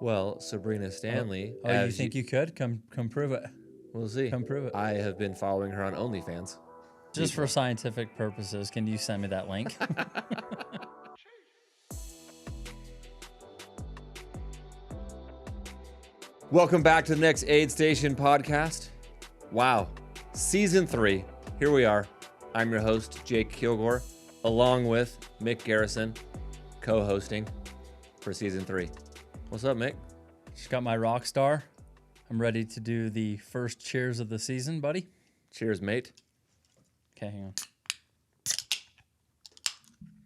Well, Sabrina Stanley, Oh, you think you could? Come prove it. we'll see. Come prove it. I have been following her on OnlyFans. Just for scientific purposes, can you send me that link? Welcome back to the next Aid Station podcast. Wow, season 3. Here we are. I'm your host, Jake Kilgore, along with Mick Garrison, co-hosting for season 3. What's up, Mick? Just got my rock star. I'm ready to do the first cheers of the season, buddy. Cheers, mate. Okay, hang on.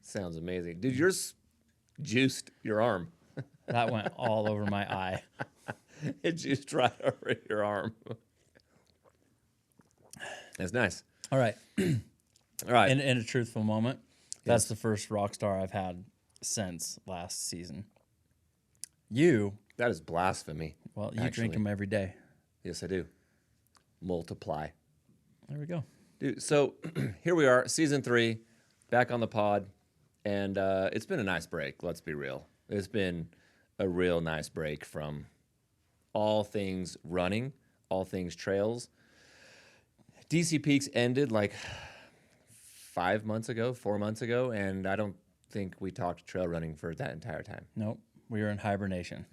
Sounds amazing. Dude, yours juiced your arm. That went all over my eye. It juiced right over your arm. That's nice. All right. All right. In a truthful moment, that's the first rock star I've had since last season. You, That is blasphemy. well, you actually. drink them every day. Yes, I do. Multiply. There we go. Dude, so here we are, season 3, back on the pod, and it's been a nice break, let's be real. It's been a real nice break from all things running, all things trails. DC Peaks ended like 4 months ago, and I don't think we talked trail running for that entire time. Nope. We were in hibernation.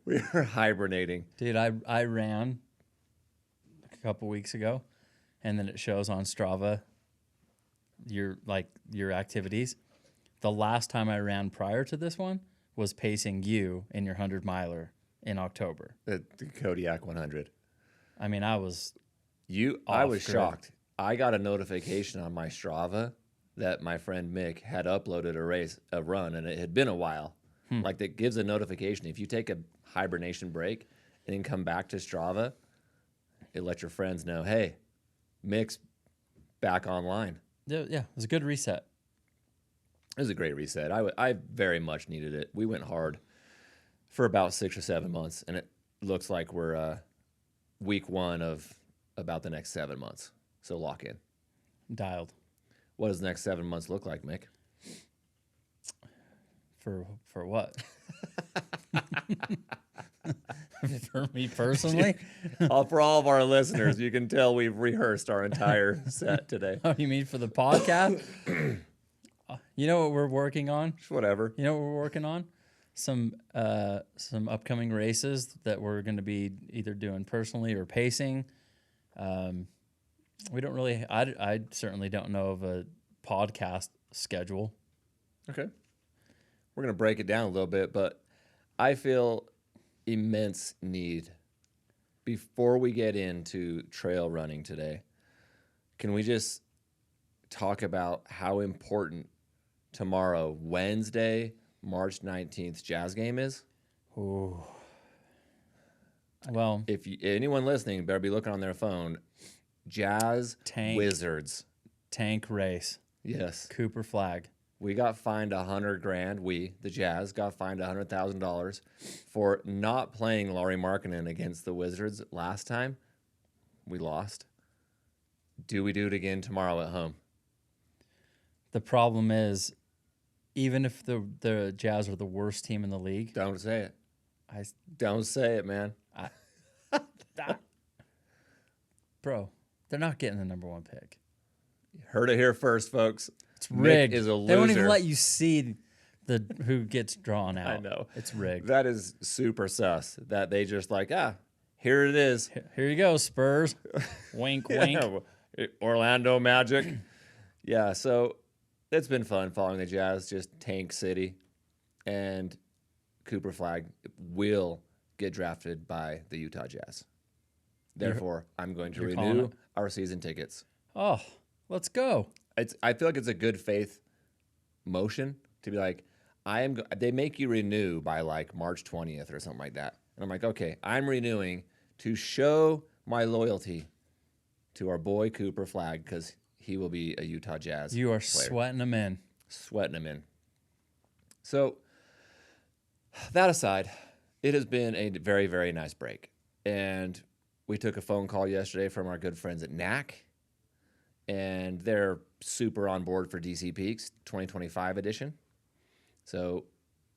We were hibernating. Dude, I ran a couple weeks ago, and then it shows on Strava your activities. The last time I ran prior to this one was pacing you in your 100-miler in October. The Kodiak 100. I mean, I was I was grid. shocked. I got a notification on my Strava that my friend Mick had uploaded a run, and it had been a while. Like, that gives a notification. If you take a hibernation break and then come back to Strava, it lets your friends know, hey, Mick's back online. yeah, it was a good reset. It was a great reset. I very much needed it. We went hard for about 6 or 7 months, and it looks like we're week 1 of about the next 7 months. So lock in. Dialed. What does the next 7 months look like, Mick? For what? For me personally? For all of our listeners, you can tell we've rehearsed our entire set today. Oh, you mean for the podcast? You know what we're working on? Whatever. You know what we're working on? Some upcoming races that we're going to be either doing personally or pacing. We don't really. I certainly don't know of a podcast schedule. Okay. We're going to break it down a little bit, but I feel immense need before we get into trail running today. Can we just talk about how important tomorrow, Wednesday, March 19th, Jazz game is? Ooh. Well, If anyone listening better be looking on their phone, Jazz Tank. Wizards. tank race, Yes. Cooper flag. We got fined $100,000. We, the Jazz, got fined $100,000 for not playing Laurie Markkinen against the Wizards last time. We lost. Do we do it again tomorrow at home? The problem is, even if the Jazz are the worst team in the league, Don't say it. I Don't say it, man. bro, they're not getting the number 1 pick. Heard it here first, folks. It's rigged. Mick is a They won't even loser. let you see who gets drawn out. I know. It's rigged. That is super sus. That they just like, here it is. Here you go, Spurs. Wink, wink. Yeah, Orlando Magic. Yeah, so it's been fun following the Jazz, just tank city. And Cooper Flag will get drafted by the Utah Jazz. Therefore, I'm going to you're calling renew it? our season tickets. Oh, let's go. I feel like it's a good faith motion to be like, they make you renew by like March 20th or something like that. And I'm like, okay, I'm renewing to show my loyalty to our boy Cooper Flag because he will be a Utah Jazz You are player. sweating them in. Sweating him in. So that aside, it has been a very, very nice break. And we took a phone call yesterday from our good friends at NAC. And they're super on board for DC Peaks 2025 edition. So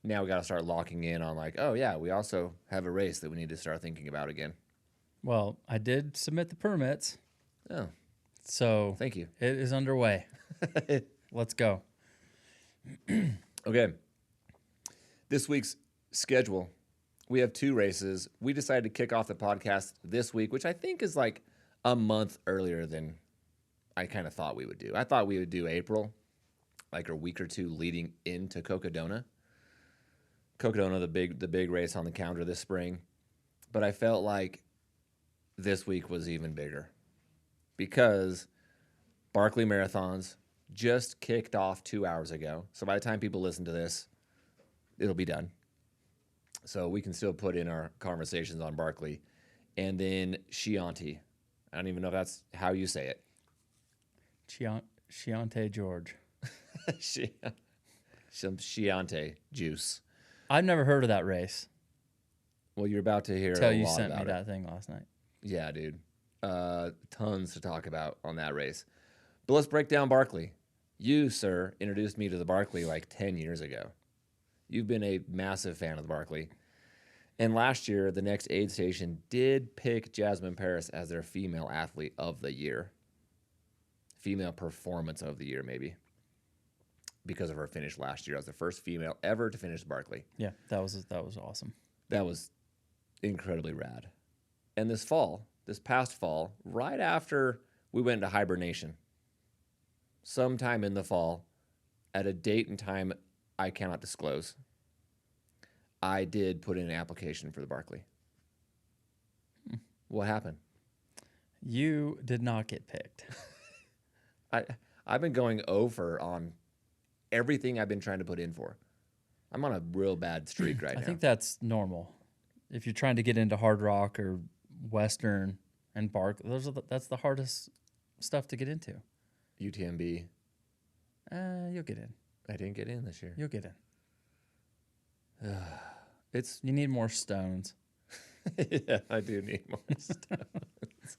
now we got to start locking in on like, oh yeah, we also have a race that we need to start thinking about again. Well, I did submit the permits, Oh, so thank you. it is underway. Let's go. Okay. This week's schedule, we have 2 races. We decided to kick off the podcast this week, which I think is like a month earlier than I kind of thought we would do. I thought we would do April, like a week or 2 leading into Cocodona. Cocodona, the big race on the calendar this spring. But I felt like this week was even bigger because Barkley Marathons just kicked off 2 hours ago. So by the time people listen to this, it'll be done. So we can still put in our conversations on Barkley. And then Chianti. I don't even know if that's how you say it. Chianti George. Some Chianti juice. I've never heard of that race. Well, you're about to hear Until a you lot sent me about that thing last night. Yeah, dude. Tons to talk about on that race. But let's break down Barkley. You, sir, introduced me to the Barkley like 10 years ago. You've been a massive fan of the Barkley. And last year, the next aid station did pick Jasmine Paris as their female athlete of the year. Female performance of the year, maybe. Because of her finish last year as the first female ever to finish Barkley. Yeah, that was awesome. That was incredibly rad. And this past fall, right after we went into hibernation, sometime in the fall, at a date and time I cannot disclose, I did put in an application for the Barkley. What happened? You did not get picked. I've been going over on everything I've been trying to put in for. I'm on a real bad streak right now. I think that's normal. If you're trying to get into hard rock or Western and Barkley, that's the hardest stuff to get into. UTMB. You'll get in. I didn't get in this year. You'll get in. It's You need more stones. Yeah, I do need more stones.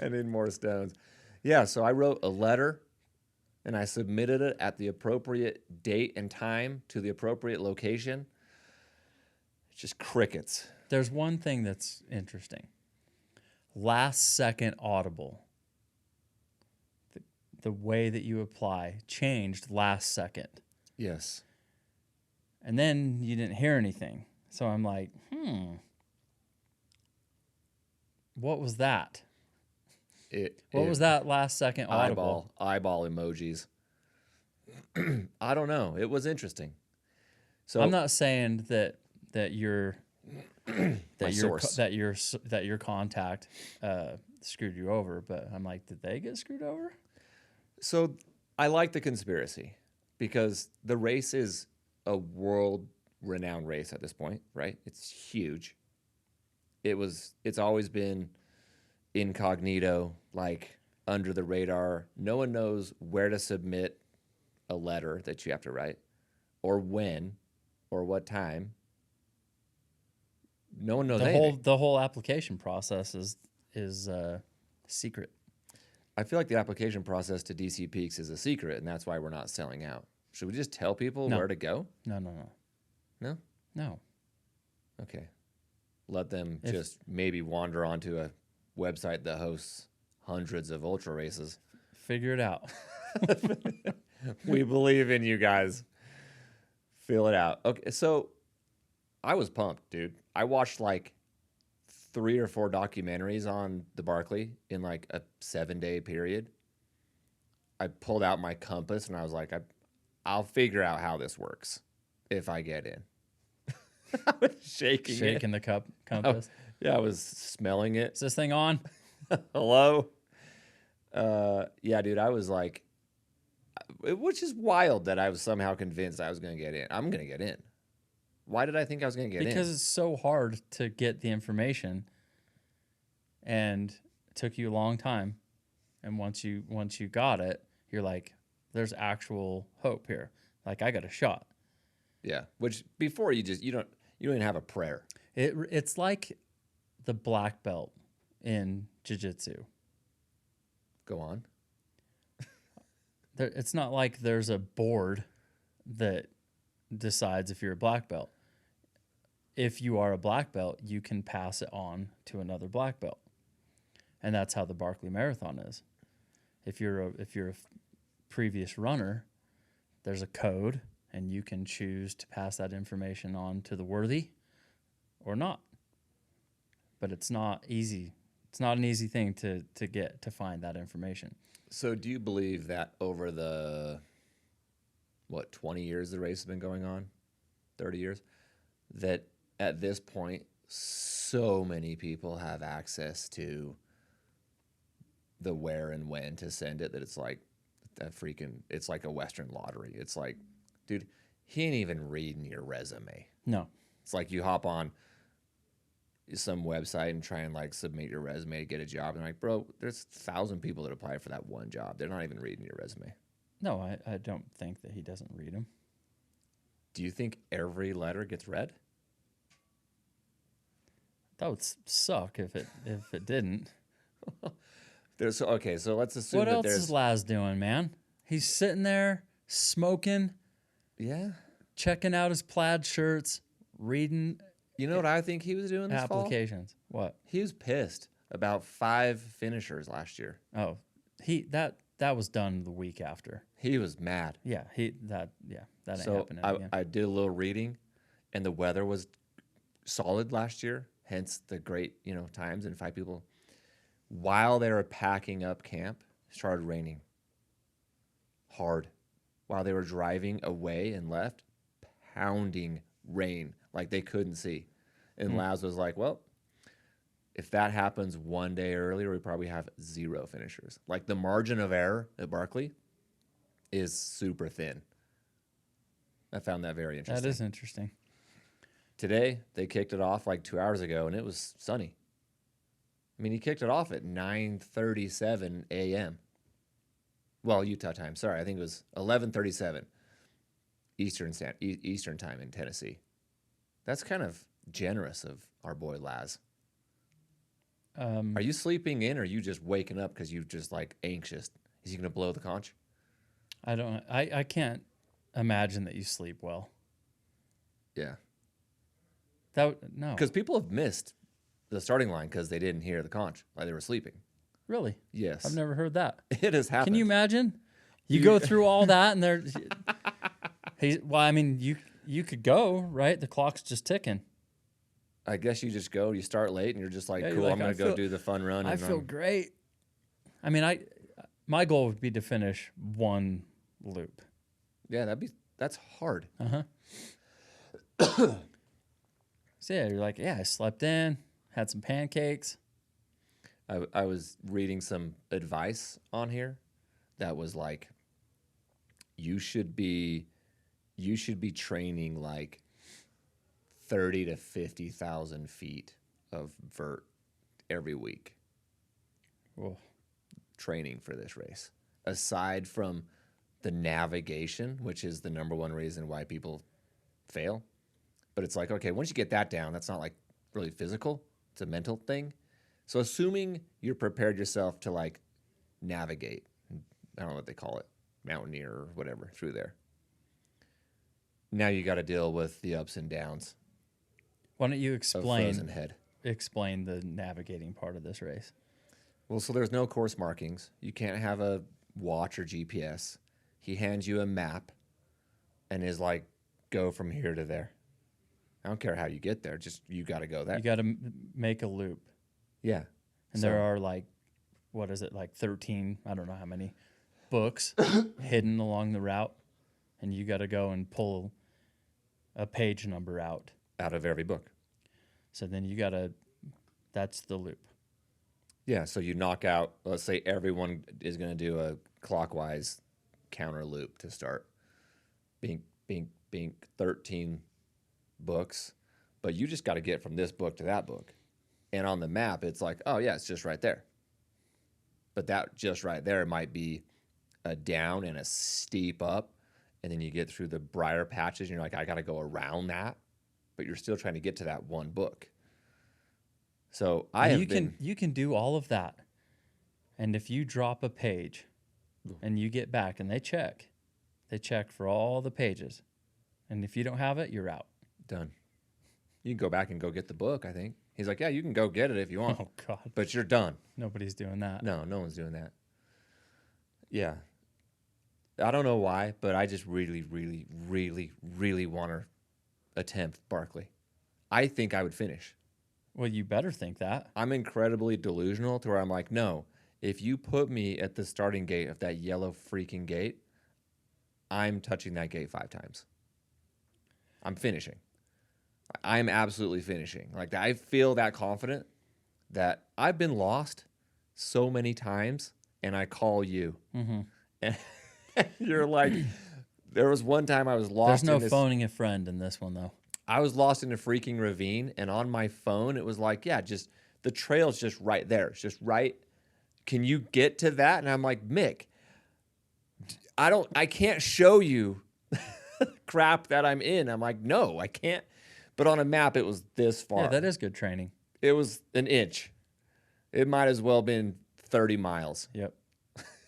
I need more stones. Yeah, so I wrote a letter and I submitted it at the appropriate date and time to the appropriate location. It's just crickets. There's one thing that's interesting. Last second audible. The way that you apply changed last second. Yes. And then you didn't hear anything. So I'm like, what was that? What was that last second audible? Eyeball emojis. I don't know. It was interesting. So I'm not saying that your that your contact screwed you over, but I'm like, did they get screwed over? So I like the conspiracy because the race is a world-renowned race at this point, right? It's huge. It's always been incognito, like under the radar. No one knows where to submit a letter that you have to write, or when, or what time. No one knows anything. The whole application process is secret. I feel like the application process to DC Peaks is a secret, and that's why we're not selling out. Should we just tell people where to go? No. No? Okay. Let them just maybe wander onto a website that hosts hundreds of ultra races. Figure it out. We believe in you guys. Fill it out. Okay, so I was pumped, dude. I watched like 3 or 4 documentaries on the Barkley in like a 7-day period. I pulled out my compass and I was like, I'll figure out how this works if I get in. I was shaking the compass. Yeah, I was smelling it. Is this thing on? Hello? Yeah, dude, I was like, which is wild that I was somehow convinced I was going to get in. I'm going to get in. Why did I think I was going to get in? Because it's so hard to get the information, and it took you a long time. And once you got it, you're like, there's actual hope here. Like, I got a shot. Yeah, which before you don't even have a prayer. It's like the black belt in jiu-jitsu. Go on. It's not like there's a board that decides if you're a black belt. If you are a black belt, you can pass it on to another black belt. And that's how the Barkley Marathon is. If you're a previous runner, there's a code, and you can choose to pass that information on to the worthy or not. But it's not easy. It's not an easy thing to find that information. So do you believe that over the, 20 years the race has been going on, 30 years, that at this point, so many people have access to the where and when to send it that it's like it's like a Western lottery. It's like, dude, he ain't even reading your resume. No. It's like you hop on some website and try and like submit your resume to get a job. And like, bro, there's 1,000 people that apply for that one job. They're not even reading your resume. No, I don't think that he doesn't read them. Do you think every letter gets read? That would suck if it didn't. Okay, so let's assume What that else there's... is Laz doing, man? He's sitting there smoking, checking out his plaid shirts, reading. You know what I think he was doing this applications. Fall? What? He was pissed about 5 finishers last year. Oh, that was done the week after. He was mad. Yeah, that ain't happening again. I did a little reading, and the weather was solid last year. Hence the great times and 5 people. While they were packing up camp, it started raining hard. While they were driving away and left, pounding rain like they couldn't see. And Laz was like, well, if that happens one day earlier, we probably have 0 finishers. Like the margin of error at Barkley is super thin. I found that very interesting. That is interesting. Today, they kicked it off like 2 hours ago, and it was sunny. I mean, he kicked it off at 9:37 a.m. Well, Utah time. Sorry, I think it was 11:37 Eastern time in Tennessee. That's kind of generous of our boy Laz. Are you sleeping in, or are you just waking up because you're just like anxious? Is he going to blow the conch? I can't imagine that you sleep well. Yeah. No. Because people have missed the starting line because they didn't hear the conch while they were sleeping. Really? Yes. I've never heard that. It has happened. Can you imagine? You go through all that and you could go, right? The clock's just ticking. I guess you just go, you start late, and you're just like, Yeah, cool, like, I'm going to go do the fun run. I feel great. I mean, my goal would be to finish 1 loop. Yeah, that's hard. So yeah, you're like, I slept in, had some pancakes. I was reading some advice on here that was like, you should be training like 30 to 50,000 feet of vert every week. Whoa. Training for this race. Aside from the navigation, which is the number one reason why people fail. But it's like, okay, once you get that down, that's not like really physical. It's a mental thing. So assuming you're prepared yourself to like navigate, I don't know what they call it, mountaineer or whatever, through there. Now you got to deal with the ups and downs. Why don't you Frozen Head. Explain the navigating part of this race? Well, so there's no course markings. You can't have a watch or GPS. He hands you a map and is like, go from here to there. I don't care how you get there. Just you got to go there. You got to make a loop. Yeah. And there are like, what is it, like 13, I don't know how many books hidden along the route. And you got to go and pull a page number out of every book. So then that's the loop. Yeah, so you knock out, let's say everyone is going to do a clockwise counter loop to start. Bink, bink, bink, 13 books. But you just got to get from this book to that book. And on the map, it's like, oh, yeah, it's just right there. But that just right there might be a down and a steep up. And then you get through the briar patches, and you're like, I got to go around that. But you're still trying to get to that one book. So you can do all of that. And if you drop a page and you get back and they check for all the pages And if you don't have it, you're out. Done. You can go back and go get the book, I think. He's like, yeah, you can go get it if you want. Oh, God. But you're done. Nobody's doing that. No one's doing that. Yeah. I don't know why, but I just really, really, really, really want to attempt Barkley. I think I would finish. Well, you better think that. I'm incredibly delusional to where I'm like, no, if you put me at the starting gate of that yellow freaking gate, I'm touching that gate 5 times. I'm finishing. I'm absolutely finishing. Like, I feel that confident that I've been lost so many times, and I call you. Mm-hmm. And you're like, there was one time I was lost. There's no phoning a friend in this one, though. I was lost in a freaking ravine, and on my phone, it was like, yeah, just the trail's just right there. It's just right. Can you get to that? And I'm like, Mick, I can't show you crap that I'm in. I'm like, no, I can't. But on a map, it was this far. Yeah, that is good training. It was an inch. It might as well have been 30 miles. Yep.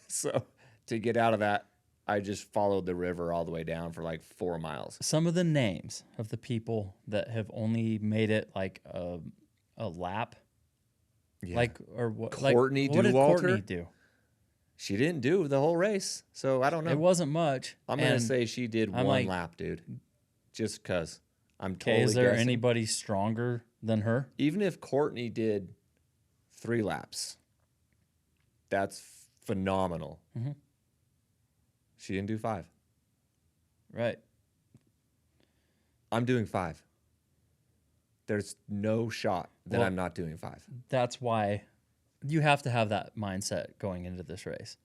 So to get out of that, I just followed the river all the way down for like 4 miles. Some of the names of the people that have only made it like a lap, Yeah. like or what? Courtney what did Dauwalter? Courtney do? She didn't do the whole race, so I don't know. It wasn't much. I'm going to say she did I'm one like, lap, dude. Just because I'm Okay, totally is there guessing. anybody stronger than her? Even if Courtney did 3 laps, that's phenomenal. Mm-hmm. She didn't do 5. Right. I'm doing 5. There's no shot that Well, I'm not doing 5. That's why you have to have that mindset going into this race.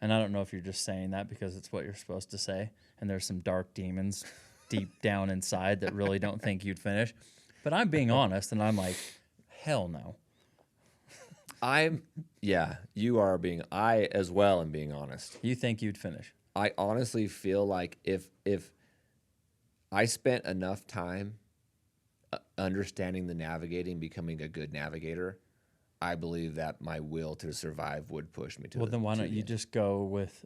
And I don't know if you're just saying that because it's what you're supposed to say, and there's some dark demons deep down inside that really don't think you'd finish. But I'm being honest, and I'm like, hell no. You are being, I as well am being honest. You think you'd finish? I honestly feel like if I spent enough time understanding the navigating, becoming a good navigator, I believe that my will to survive would push me to. Well, then why don't you just go with?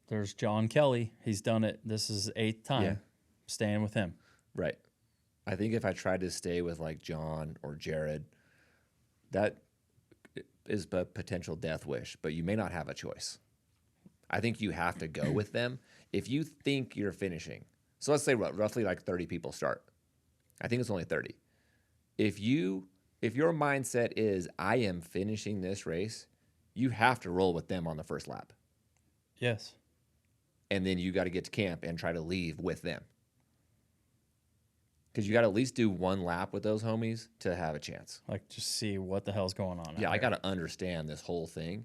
There's John Kelly. He's done it. This is 8th time. Yeah. Staying with him. Right. I think if I tried to stay with like John or Jared, that is a potential death wish, but you may not have a choice. I think you have to go with them if you think you're finishing. So let's say roughly like 30 people start. I think it's only 30. If your mindset is I am finishing this race, you have to roll with them on the first lap. Yes. And then you got to get to camp and try to leave with them. Because you got to at least do 1 lap with those homies to have a chance. Like, just see what the hell's going on. Yeah, I got to understand this whole thing.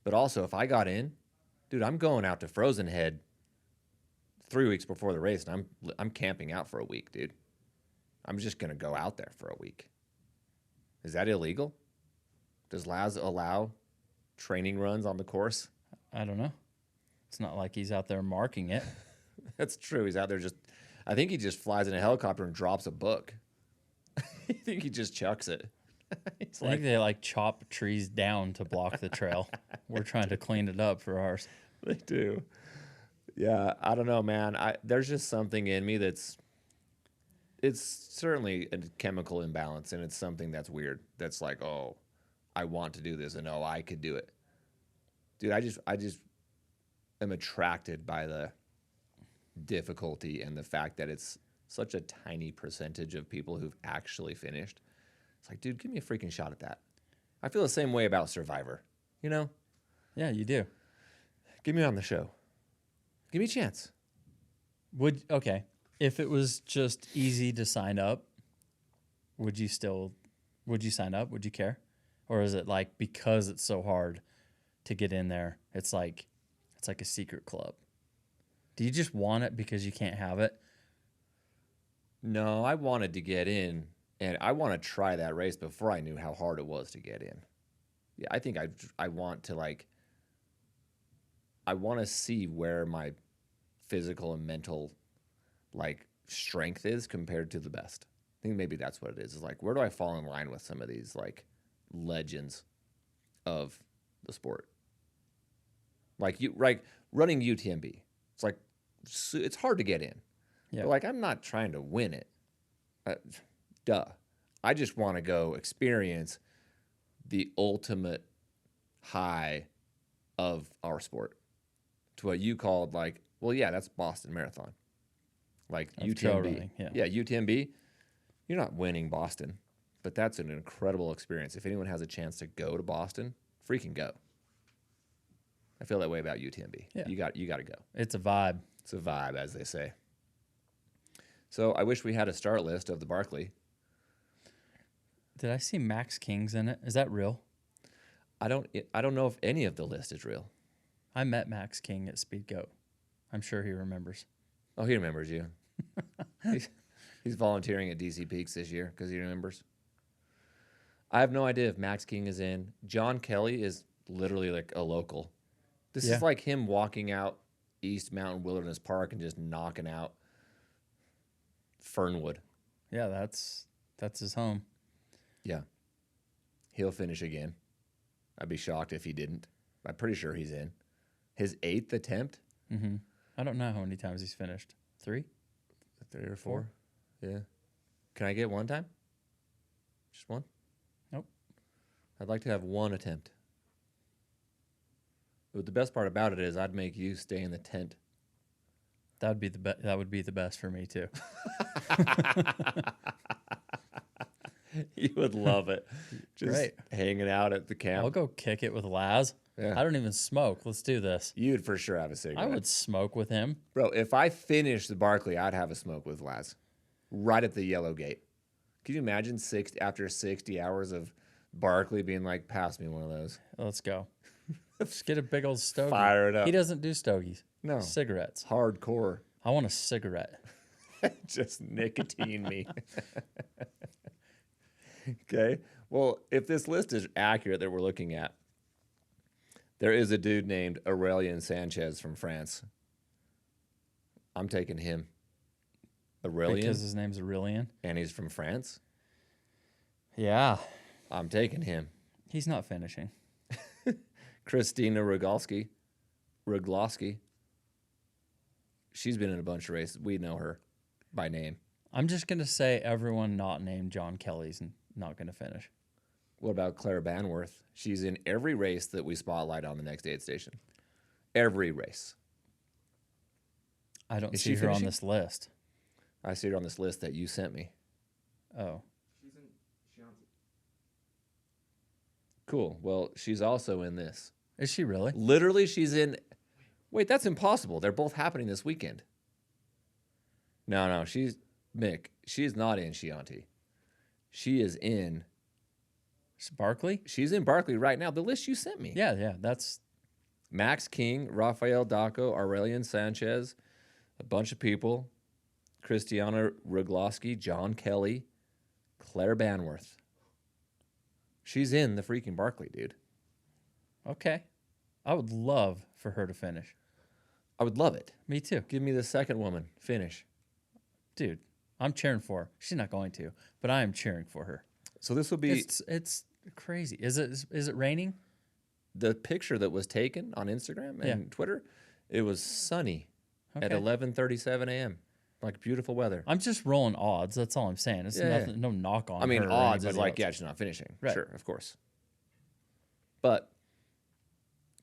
But also, if I got in, dude, I'm going out to Frozen Head 3 weeks before the race, and I'm camping out for a week, dude. I'm just going to go out there for a week. Is that illegal? Does Laz allow training runs on the course? I don't know. It's not like he's out there marking it. That's true. He's out there I think he just flies in a helicopter and drops a book. I think he just chucks it. I think they like chop trees down to block the trail. We're trying to clean it up for ours. They do. Yeah, I don't know, man. There's just something in me it's certainly a chemical imbalance, and it's something that's weird. That's like, oh, I want to do this, and oh, I could do it. Dude, I just am attracted by the difficulty and the fact that it's such a tiny percentage of people who've actually finished. It's like, dude, give me a freaking shot at that. I feel the same way about Survivor, you know? Yeah, you do. Get me on the show. Give me a chance. Okay. If it was just easy to sign up, would you sign up? Would you care? Or is it like because it's so hard to get in there, it's like a secret club? Do you just want it because you can't have it? No, I wanted to get in, and I want to try that race before I knew how hard it was to get in. Yeah, I think I want to I want to see where my physical and mental strength is compared to the best. I think maybe that's what it is. It's like, where do I fall in line with some of these legends of the sport? Like running UTMB. It's like, it's hard to get in. Yeah. But like, I'm not trying to win it. Duh. I just want to go experience the ultimate high of our sport. To what you called like, well, yeah, that's Boston Marathon. Like Of trail running, UTMB. yeah. UTMB, you're not winning Boston, but that's an incredible experience. If anyone has a chance to go to Boston, freaking go. I feel that way about UTMB. Yeah. You got to go. It's a vibe. It's a vibe, as they say. So I wish we had a start list of the Barkley. Did I see Max King's in it? Is that real? I don't know if any of the list is real. I met Max King at Speed Goat. I'm sure he remembers. Oh, he remembers you. He's volunteering at DC Peaks this year because he remembers. I have no idea if Max King is in. John Kelly is literally like a local. This is like him walking out East Mountain Wilderness Park and just knocking out Fernwood. Yeah, that's his home. Yeah. He'll finish again. I'd be shocked if he didn't. I'm pretty sure he's in. His 8th attempt? Mm-hmm. I don't know how many times he's finished. 3? 3 or 4? Yeah. Can I get one time? Just one? Nope. I'd like to have one attempt. But the best part about it is I'd make you stay in the tent. That would be the best for me too. You would love it. Just Great. hanging out at the camp. I'll go kick it with Laz. Yeah. I don't even smoke. Let's do this. You'd for sure have a cigarette. I would smoke with him. Bro, if I finished the Barkley, I'd have a smoke with Laz. Right at the yellow gate. Can you imagine after 60 hours of Barkley being like, pass me one of those? Let's go. Just get a big old stogie. Fire it up. He doesn't do stogies. No. Cigarettes. Hardcore. I want a cigarette. Just nicotine me. Okay. Well, if this list is accurate that we're looking at, there is a dude named Aurelien Sanchez from France. I'm taking him. Aurelien. Because his name's Aurelien. And he's from France. Yeah. I'm taking him. He's not finishing. Christina Rogalski. She's been in a bunch of races. We know her by name. I'm just going to say everyone not named John Kelly's not going to finish. What about Claire Banworth? She's in every race that we spotlight on the next aid station. Every race. I don't Is see she her finishing? on this list. I see her on this list that you sent me. Oh. She's in Chianti. Cool. Well, she's also in this. Is she really? Literally, she's in... Wait, that's impossible. They're both happening this weekend. No, she's... Mick, she's not in Chianti. She is in... Barkley? She's in Barkley right now. The list you sent me. Yeah. That's... Max King, Rafael Daco, Aurelien Sanchez, a bunch of people. Christiana Rogalski, John Kelly, Claire Banworth. She's in the freaking Barkley, dude. Okay. I would love for her to finish. I would love it. Me too. Give me the second woman. Finish. Dude, I'm cheering for her. She's not going to, but I am cheering for her. So this will be It's crazy. Is it raining? the picture that was taken on Instagram and Twitter. It was sunny at 11:37 a.m. Like beautiful weather. I'm just rolling odds. That's all I'm saying. It's nothing. No knock on. I mean, her or odds is anybody like, else. yeah, she's not finishing. Right. Sure, of course. But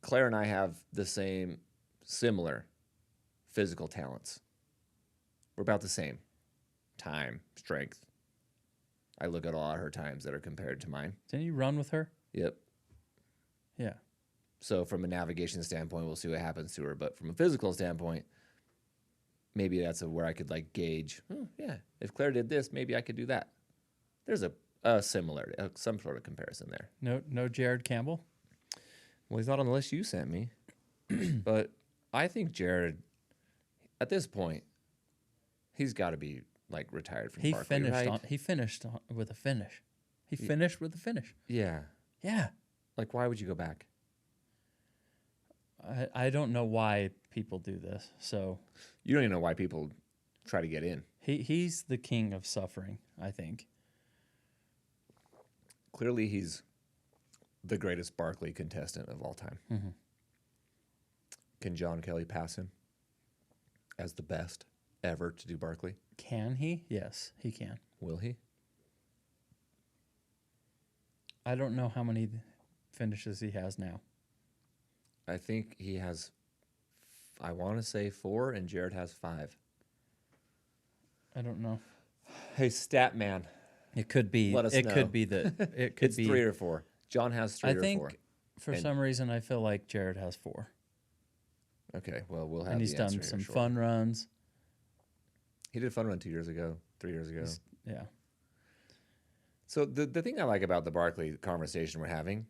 Claire and I have the similar physical talents. We're about the same. Time, strength. I look at a lot of her times that are compared to mine. Didn't you run with her? Yep. Yeah. So from a navigation standpoint, we'll see what happens to her. But from a physical standpoint, maybe that's where I could like gauge. Oh, yeah, if Claire did this, maybe I could do that. There's a similarity, some sort of comparison there. No Jared Campbell? Well, he's not on the list you sent me. But I think Jared, at this point, he's got to be like retired from Barkley, Finished right? he finished with a finish. He finished with a finish. Yeah. Yeah. Like, why would you go back? I don't know why people do this. So You don't even know why people try to get in. he's the king of suffering, I think. Clearly, he's the greatest Barkley contestant of all time. Mm-hmm. Can John Kelly pass him as the best? ever to do Barkley? Can he? Yes, he can. Will he? I don't know how many finishes he has now. I think he has, I want to say 4, and Jared has 5. I don't know. Hey, stat man. It could be. Let us It know. could be that. It could It's be 3 or 4. John has 3 I or think 4. for And- some reason I feel like Jared has 4, Okay, well, we'll have and he's the done answer here some shortly. fun runs. He did a fun run 2 years ago, 3 years ago. Yeah. So the thing I like about the Barkley conversation we're having,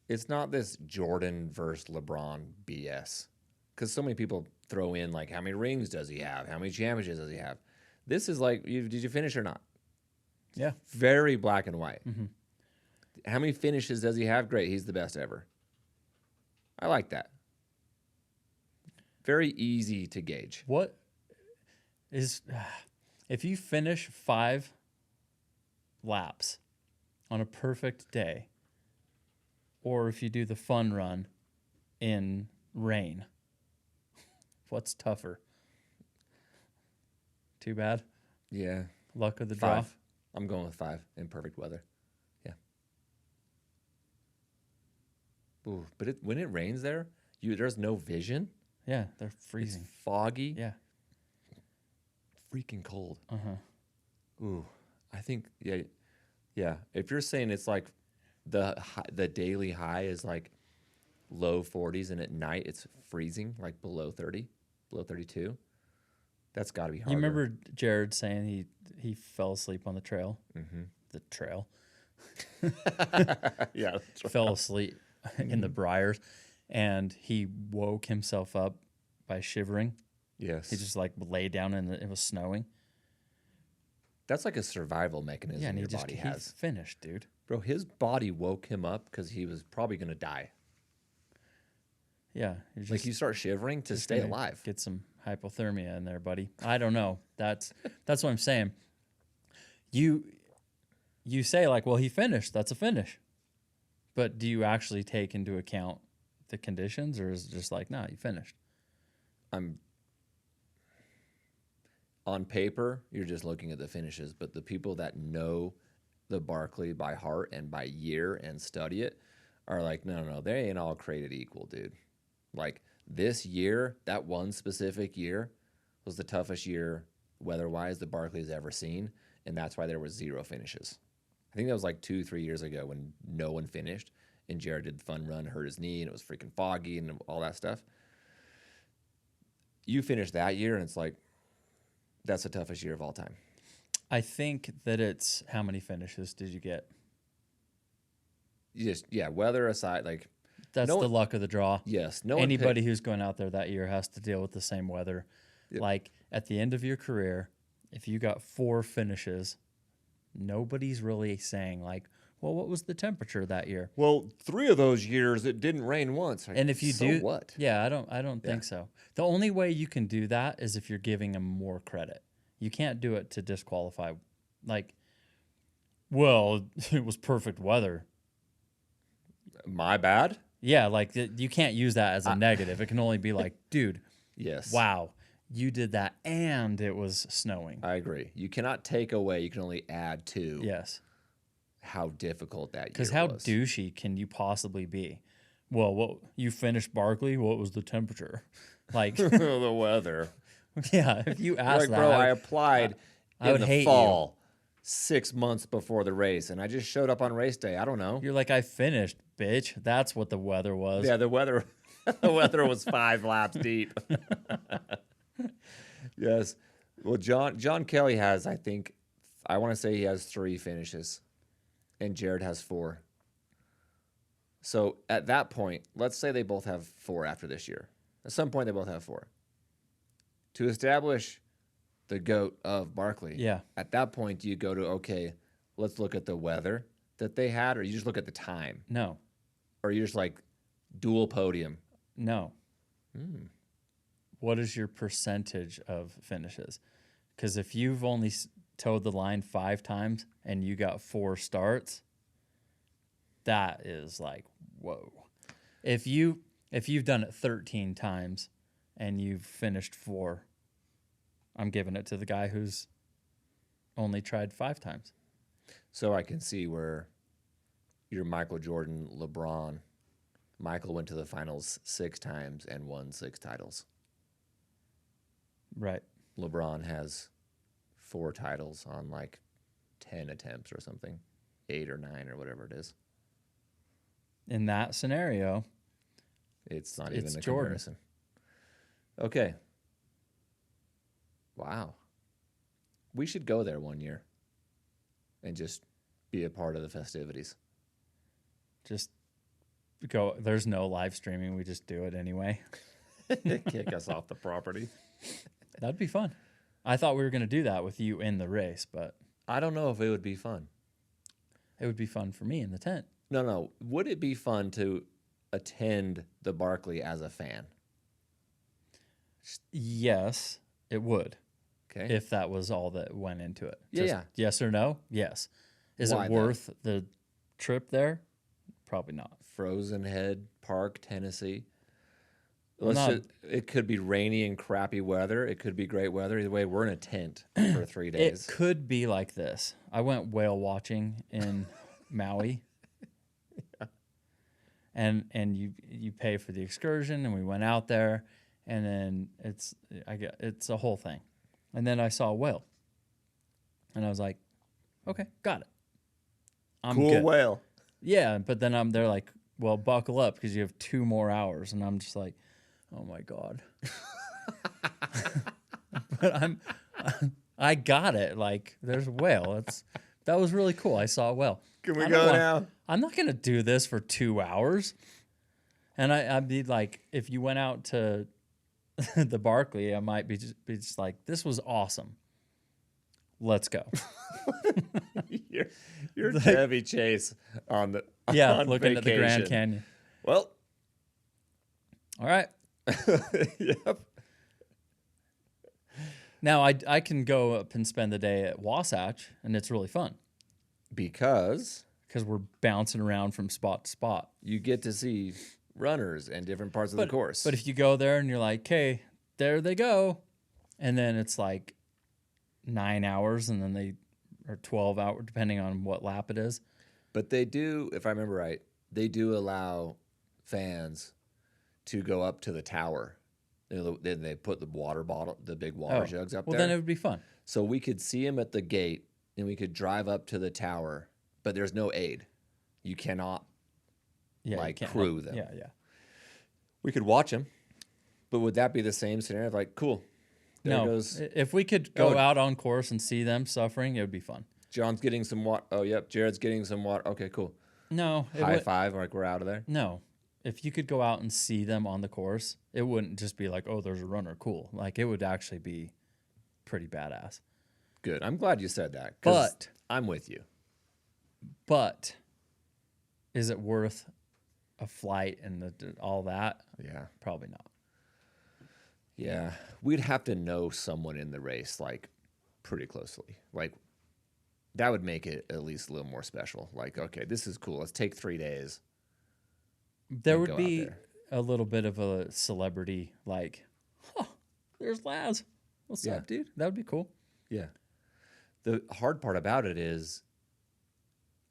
it's not this Jordan versus LeBron BS. Because so many people throw in, like, how many rings does he have? How many championships does he have? This is like, did you finish or not? Yeah. Very black and white. Mm-hmm. How many finishes does he have? Great, he's the best ever. I like that. Very easy to gauge. What is if you finish 5 laps on a perfect day, or if you do the fun run in rain, what's tougher? Too bad. Yeah. Luck of the draw. 5. I'm going with 5 in perfect weather. Yeah. Ooh, but when it rains there, there's no vision. Yeah, they're freezing. It's foggy. Yeah. Freaking cold. Uh-huh. Ooh, I think yeah. If you're saying it's like the daily high is like low 40s, and at night it's freezing, like below 30, below 32. That's got to be harder. You remember Jared saying he fell asleep on the trail? Mm-hmm. The trail. Yeah. That's right. Fell asleep in the briars, and he woke himself up by shivering. Yes. He just like lay down and it was snowing. That's like a survival mechanism Yeah, and your he body he has. finished, dude. Bro, his body woke him up because he was probably going to die. Yeah, you're Like you start shivering to just stay gonna alive. Get some hypothermia in there, buddy. I don't know. That's what I'm saying. You say like, well, he finished. That's a finish. But do you actually take into account the conditions, or is it just like, nah, you finished? On paper, you're just looking at the finishes, but the people that know the Barkley by heart and by year and study it are like, no, they ain't all created equal, dude. Like this year, that one specific year was the toughest year weather-wise the Barkley's ever seen, and that's why there was 0 finishes. I think that was like 2-3 years ago when no one finished, and Jared did the fun run, hurt his knee, and it was freaking foggy and all that stuff. You finished that year, and it's like, that's the toughest year of all time. I think that it's how many finishes did you get? Weather aside, like, That's no the one- luck of the draw. yes, Anybody who's going out there that year has to deal with the same weather. Yep. Like at the end of your career, if you got 4 finishes, nobody's really saying like, well, what was the temperature that year? Well, 3 of those years it didn't rain once. Like, And if you so do, what? Yeah, I don't think so. The only way you can do that is if you're giving them more credit. You can't do it to disqualify. Like, well, it was perfect weather. My bad. Yeah, like you can't use that as a negative. It can only be like, dude, Yes. wow, you did that and it was snowing. I agree. You cannot take away. You can only add to Yes. how difficult that year was. Because how douchey can you possibly be? Well, what you finished Barkley? What was the temperature? Like, the weather. yeah, if you ask Like, that, bro, I applied I would in the hate you. fall 6 months before the race, and I just showed up on race day. I don't know. you're like, I finished, bitch. That's what the weather was. Yeah, the weather. The weather was 5 laps deep. Yes. Well, John Kelly has, I think, I want to say he has 3 finishes, and Jared has 4. So at that point, let's say they both have 4 after this year. At some point, they both have 4. To establish the GOAT of Barkley, Yeah. at that point, do you go to, okay, let's look at the weather that they had, or you just look at the time, No, or you just like dual podium? no. What is your percentage of finishes? Because if you've only towed the line 5 times and you got 4 starts, that is like, whoa. If you've done it 13 times and you've finished 4, I'm giving it to the guy who's only tried 5 times. So I can see where you're Michael Jordan, LeBron. Michael went to the finals 6 times and won 6 titles. Right. LeBron has 4 titles on like 10 attempts or something, 8 or 9 or whatever it is. In that scenario, It's not It's even a Jordan. comparison. Okay. Wow. We should go there one year and just be a part of the festivities. just go. There's no live streaming. We just do it anyway. Kick us off the property. That'd be fun. I thought we were going to do that with you in the race, but I don't know if it would be fun. it would be fun for me in the tent. No. Would it be fun to attend the Barkley as a fan? Yes, it would. Okay. If that was all that went into it. Yeah. Yes or no? Yes. Is Why it though? worth the trip there? Probably not. Frozen Head Park, Tennessee. Well, not- It could be rainy and crappy weather. It could be great weather. Either way, we're in a tent for 3 It days. could be like this. I went whale watching in Maui. And you pay for the excursion, and we went out there, and then it's a whole thing. And then I saw a whale. And I was like, okay, got it. I'm good. whale. Yeah, but then they're like, well, buckle up because you have 2 more hours. And I'm just like, oh my God. But I got it. Like, there's a whale. That was really cool. I saw a whale. Can we I go don't now? I'm not going to do this for 2 hours. And I'd be like, if you went out to the Barkley, I might be just like, this was awesome. Let's go. You're Chevy Chase on the Yeah, on looking at the Grand vacation. Canyon. Well, All right. yep. Now I can go up and spend the day at Wasatch, and it's really fun Because because we're bouncing around from spot to spot. you get to see runners and different parts of the course. But if you go there and you're like, okay, there they go, and then it's like 9 hours, and then or 12 hours, depending on what lap it is. But they do, if I remember right, they do allow fans to go up to the tower. Then they put the water bottle, the big water jugs up well, there. then it would be fun. So we could see them at the gate, and we could drive up to the tower, but there's no aid. You cannot Yeah, you like can't crew help- them. Yeah. We could watch them, but would that be the same scenario? Like, cool. There No, goes if we could go Oh. out on course and see them suffering, it would be fun. John's getting some water. Oh, yep. Jared's getting some water. Okay, cool. No, High five. Like, we're out of there. No. If you could go out and see them on the course, it wouldn't just be like, oh, there's a runner, cool. Like, it would actually be pretty badass. Good. I'm glad you said that. 'Cause But- I'm with you. But is it worth a flight and all that? Yeah. Probably not. Yeah. We'd have to know someone in the race, like, pretty closely. Like, that would make it at least a little more special. Like, okay, this is cool. Let's take 3 days. There and would go out be there. a little bit of a celebrity, like, there's Laz. What's Yeah. up, dude? That would be cool. Yeah. The hard part about it is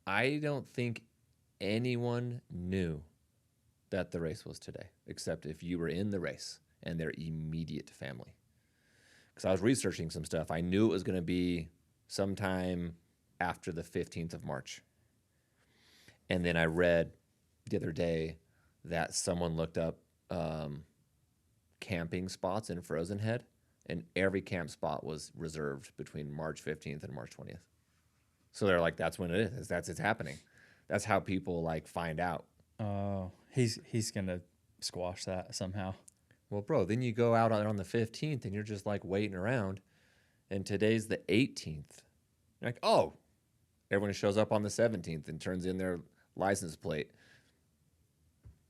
I don't think anyone knew that the race was today, except if you were in the race and their immediate family. Because I was researching some stuff. I knew it was going to be sometime after the 15th of March. And then I read the other day that someone looked up camping spots in Frozen Head, and every camp spot was reserved between March 15th and March 20th. So they're like, that's when it is. It's happening. That's how people like find out. Oh, he's gonna squash that somehow. Well, bro, then you go out on the 15th and you're just like waiting around, and today's the 18th. You're like, oh, everyone shows up on the 17th and turns in their license plate,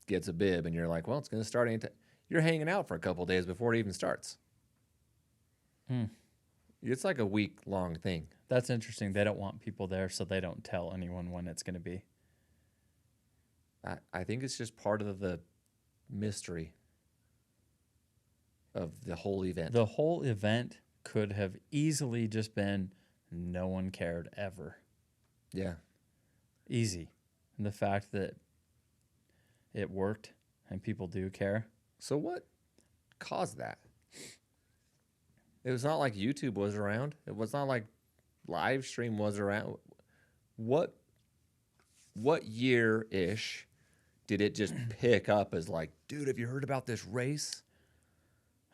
gets a bib, and you're like, well, it's going to start anytime. You're hanging out for a couple days before it even starts. It's like a week-long thing. That's interesting. They don't want people there, so they don't tell anyone when it's gonna be. I think it's just part of the mystery of the whole event. The whole event could have easily just been no one cared ever. Yeah. Easy. And the fact that it worked and people do care. So what caused that? It was not like YouTube was around. It was not like live stream was around. What year-ish did it just pick up as like, dude, have you heard about this race?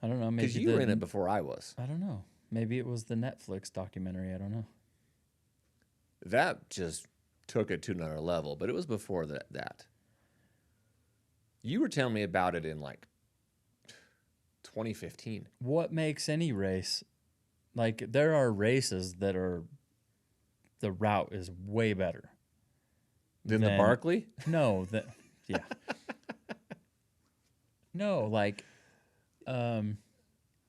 I don't know. Maybe Because you were in it before I was. I don't know. Maybe it was the Netflix documentary. I don't know. That just took it to another level, but it was before that. You were telling me about it in like 2015. What makes any race? Like, there are races that are, the route is way better. Than the Barkley? No, yeah. No, like,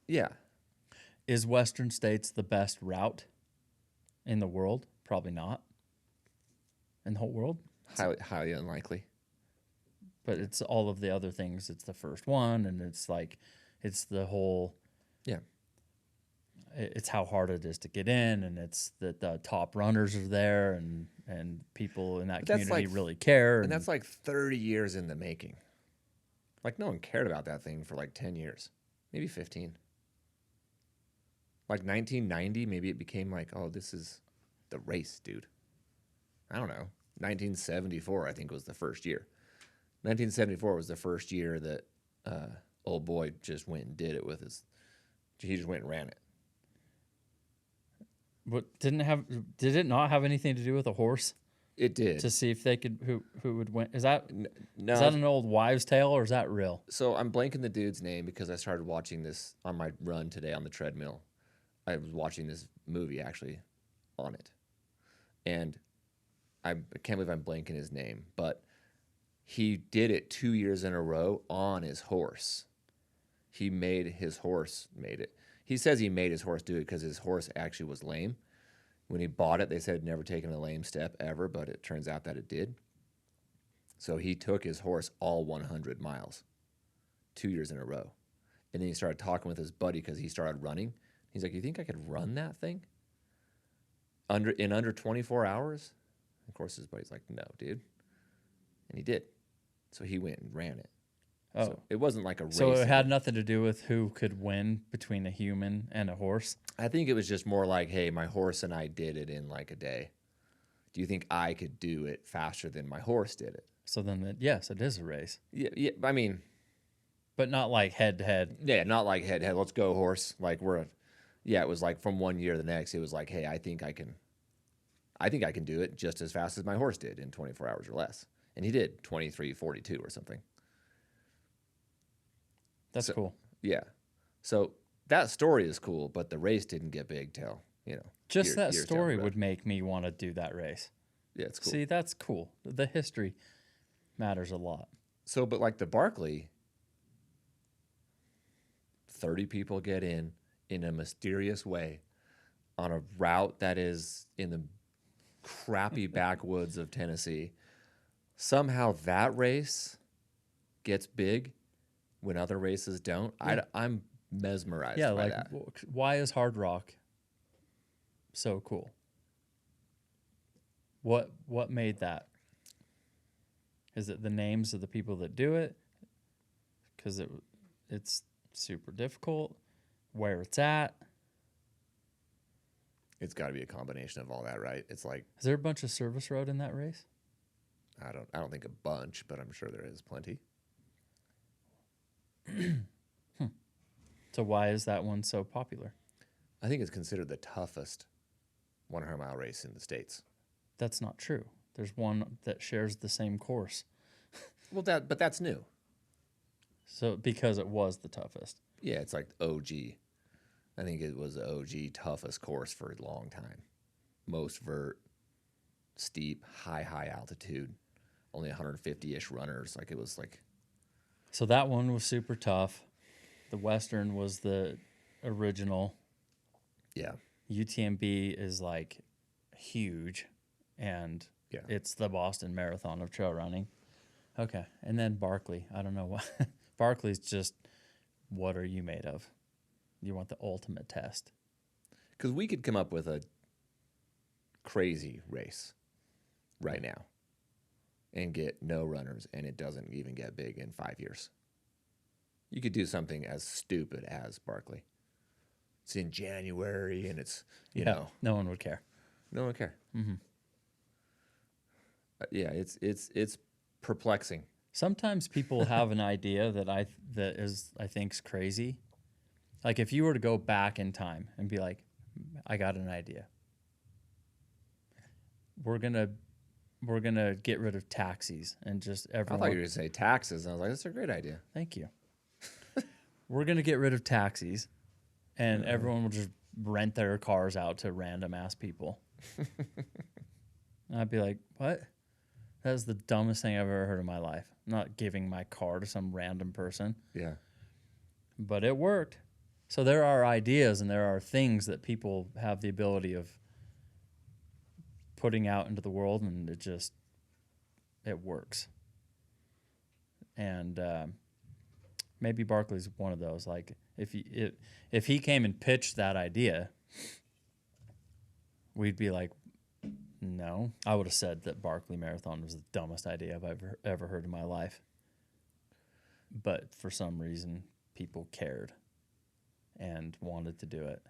Yeah. is Western States the best route in the world? Probably not. In the whole world? Highly unlikely. But it's all of the other things. It's the first one, and it's like, it's the whole, Yeah. it's how hard it is to get in, and it's that the top runners are there, and people in that But that's community like- really care. And that's like 30 years in the making. Like, no one cared about that thing for like 10 years, maybe 15. Like 1990, maybe it became like, oh, this is the race, dude. I don't know. 1974, I think, was the first year. 1974 was the first year that old boy just went and did it with his. He just went and ran it. But did it not have anything to do with a horse It did. to see if they could who would win? Is that No, is that an old wives' tale, or is that real? so I'm blanking the dude's name because I started watching this on my run today on the treadmill. I was watching this movie actually on it. And I can't believe I'm blanking his name, but he did it 2 years in a row on his horse. He made his horse made it. He says he made his horse do it because his horse actually was lame. When he bought it, they said it had never taken a lame step ever, but it turns out that it did. So he took his horse all 100 miles, 2 years in a row. And then he started talking with his buddy because he started running. He's like, you think I could run that thing in under 24 hours? Of course, his buddy's like, no, dude. And he did. So he went and ran it. Oh, So it wasn't like a race. so it had nothing to do with who could win between a human and a horse. I think it was just more like, hey, my horse and I did it in like a day. Do you think I could do it faster than my horse did it? So then, yes, it is a race, Yeah. I mean, but not like head to head. yeah, not like head to head. Let's go, horse. Like it was like from one year to the next. It was like, hey, I think I can do it just as fast as my horse did in 24 hours or less. And he did 23:42 or something. That's cool. Yeah. So that story is cool, but the race didn't get big till, Just that years down story the road. would make me want to do that race. Yeah, it's cool. See, that's cool. The history matters a lot. So, but like the Barkley, 30 people get in a mysterious way on a route that is in the crappy backwoods of Tennessee. Somehow that race gets big when other races don't. Yeah. I'm mesmerized Yeah, by like that. why is hard rock so cool? What made that? Is it the names of the people that do it? Because it's super difficult. Where it's at? It's got to be a combination of all that, right? It's like, Is there a bunch of service road in that race? I don't think a bunch, but I'm sure there is plenty. So why is that one so popular? I think it's considered the toughest 100-mile race in the States. That's not true. There's one that shares the same course. Well, but that's new. So because it was the toughest. Yeah, it's like OG. I think it was the OG toughest course for a long time. Most vert, steep, high altitude, only 150-ish runners. Like it was like, So that one was super tough. The Western was the original. yeah, UTMB is like huge, and Yeah. it's the Boston Marathon of trail running. Okay, and then Barkley. I don't know what. Barkley's just, what are you made of? You want the ultimate test. Because we could come up with a crazy race right now and get no runners, and it doesn't even get big in 5 years. You could do something as stupid as Barkley. It's in January, and it's, you know. No one would care. No one would care. Mm-hmm. Yeah, it's perplexing. Sometimes people have an idea that I think's crazy. Like if you were to go back in time and be like, I got an idea. We're gonna get rid of taxis and just everyone. I thought you were going to say taxes. And I was like, that's a great idea. Thank you. We're gonna get rid of taxis, and everyone will just rent their cars out to random ass people. And I'd be like, what? That is the dumbest thing I've ever heard in my life. I'm not giving my car to some random person. Yeah. But it worked. So there are ideas and there are things that people have the ability of putting out into the world, and it works. And maybe Barkley's one of those. Like if he came and pitched that idea, we'd be like, no. I would have said that Barkley Marathon was the dumbest idea I've ever heard in my life. But for some reason, people cared and wanted to do it.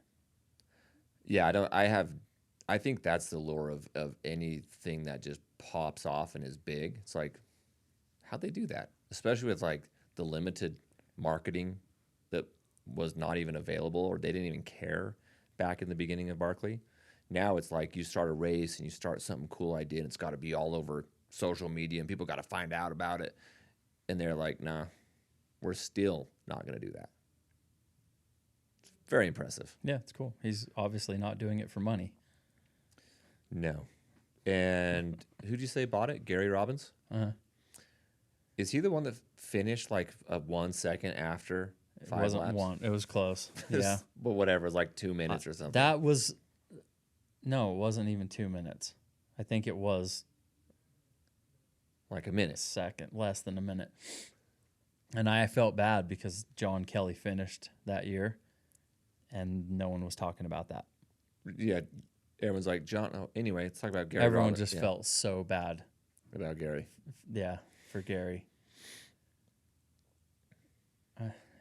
Yeah, I think that's the lure of anything that just pops off and is big. It's like, how'd they do that? Especially with like the limited marketing that was not even available, or they didn't even care back in the beginning of Barkley. Now it's like you start a race and you start something cool idea, and it's got to be all over social media and people got to find out about it. And they're like, nah, we're still not going to do that. It's very impressive. Yeah, it's cool. He's obviously not doing it for money. No. And who'd you say bought it? Gary Robbins? Uh-huh. Is he the one that finished like 1 second after It 5 wasn't laps? one. It was close. Yeah. But whatever, it was like 2 minutes or something. No, it wasn't even 2 minutes. I think it was like a minute. less than a minute. And I felt bad because John Kelly finished that year, and no one was talking about that. Yeah, everyone's like, John. Oh, anyway, let's talk about Gary. Everyone Robbins. just felt so bad. About Gary. Yeah, for Gary.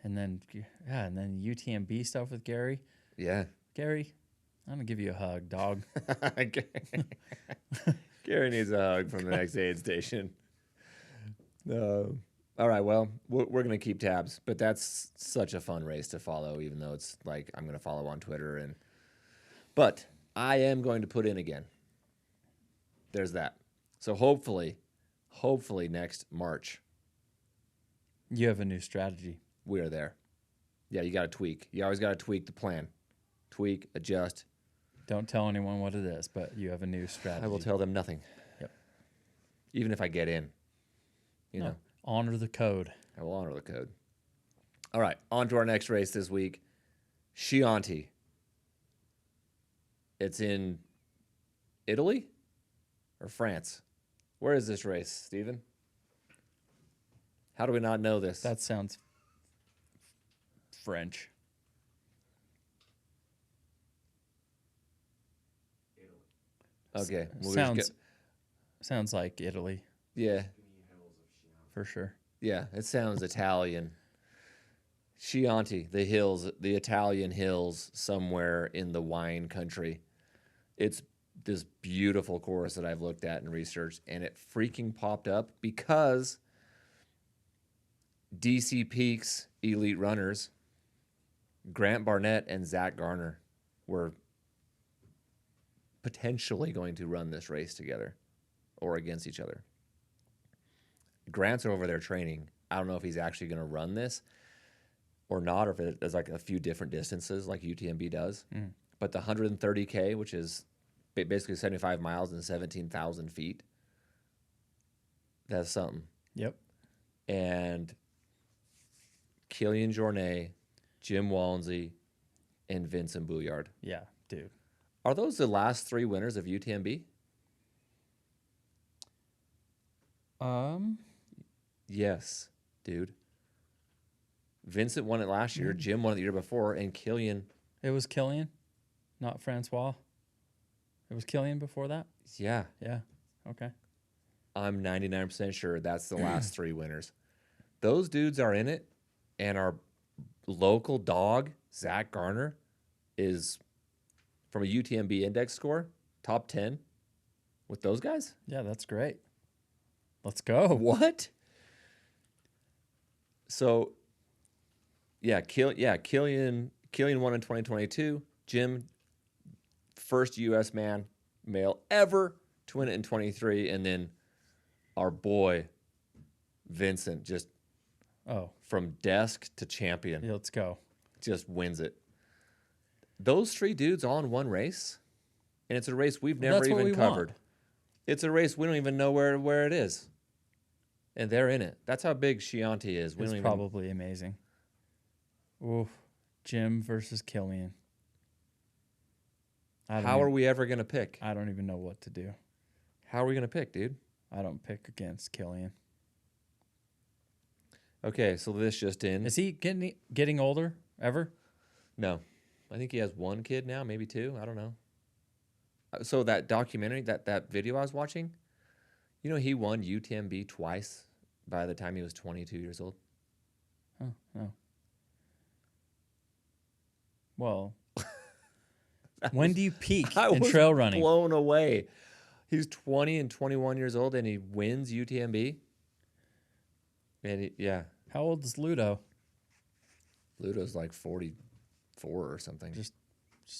And then UTMB stuff with Gary. Yeah. Gary, I'm gonna give you a hug, dog. Gary needs a hug from the next aid station. All right, well, we're going to keep tabs, but that's such a fun race to follow, even though it's like I'm going to follow on Twitter. But I am going to put in again. There's that. So hopefully next March. You have a new strategy. We are there. Yeah, you got to tweak. You always got to tweak the plan. Tweak, adjust. Don't tell anyone what it is, but you have a new strategy. I will tell them nothing. Yep. Even if I get in. You know. Honor the code. I will honor the code. All right, on to our next race this week. Chianti. It's in Italy or France? Where is this race, Stephen? How do we not know this? That sounds French. Okay. Well, sounds like Italy. Yeah. For sure. Yeah, it sounds Italian. Chianti, the hills, the Italian hills somewhere in the wine country. It's this beautiful course that I've looked at and researched, and it freaking popped up because DC Peaks elite runners, Grant Barnett and Zach Garner, were potentially going to run this race together or against each other. Grant's over there training. I don't know if he's actually going to run this or not, or if it is like a few different distances like UTMB does. Mm. But the 130K, which is basically 75 miles and 17,000 feet, that's something. Yep. And Kilian Jornet, Jim Walensee, and Vincent Bouillard. Yeah, dude. Are those the last three winners of UTMB? Yes, dude. Vincent won it last year. Jim won it the year before, and Kilian. It was Kilian? Not Francois. It was Killian before that. Yeah. Yeah. Okay. I'm 99% sure that's the last 3 winners. Those dudes are in it, and our local dog, Zach Garner, is from a UTMB index score, top 10 with those guys. Yeah, that's great. Let's go. What? So, Killian won in 2022. Jim, first U.S. male ever to win it in 23, and then our boy Vincent, just from desk to champion, Yeah, let's go. just wins it. Those 3 dudes all in one race, and it's a race we've never That's what even we covered. want. It's a race we don't even know where it is, and they're in it. That's how big Chianti is. We It's don't even. probably amazing. Oof. Jim versus Killian. How are we ever gonna pick? I don't even know what to do. How are we gonna pick, dude? I don't pick against Killian. Okay, so this just in. Is he getting older ever? No, I think he has 1 kid now, maybe 2. I don't know. So that documentary, that video I was watching, you know, he won UTMB twice by the time he was 22 years old. Oh, no. Well, when do you peak I in was trail running? blown away. He's 20 and 21 years old, and he wins UTMB. And yeah, How old is Ludo? Ludo's like 44 or something. Just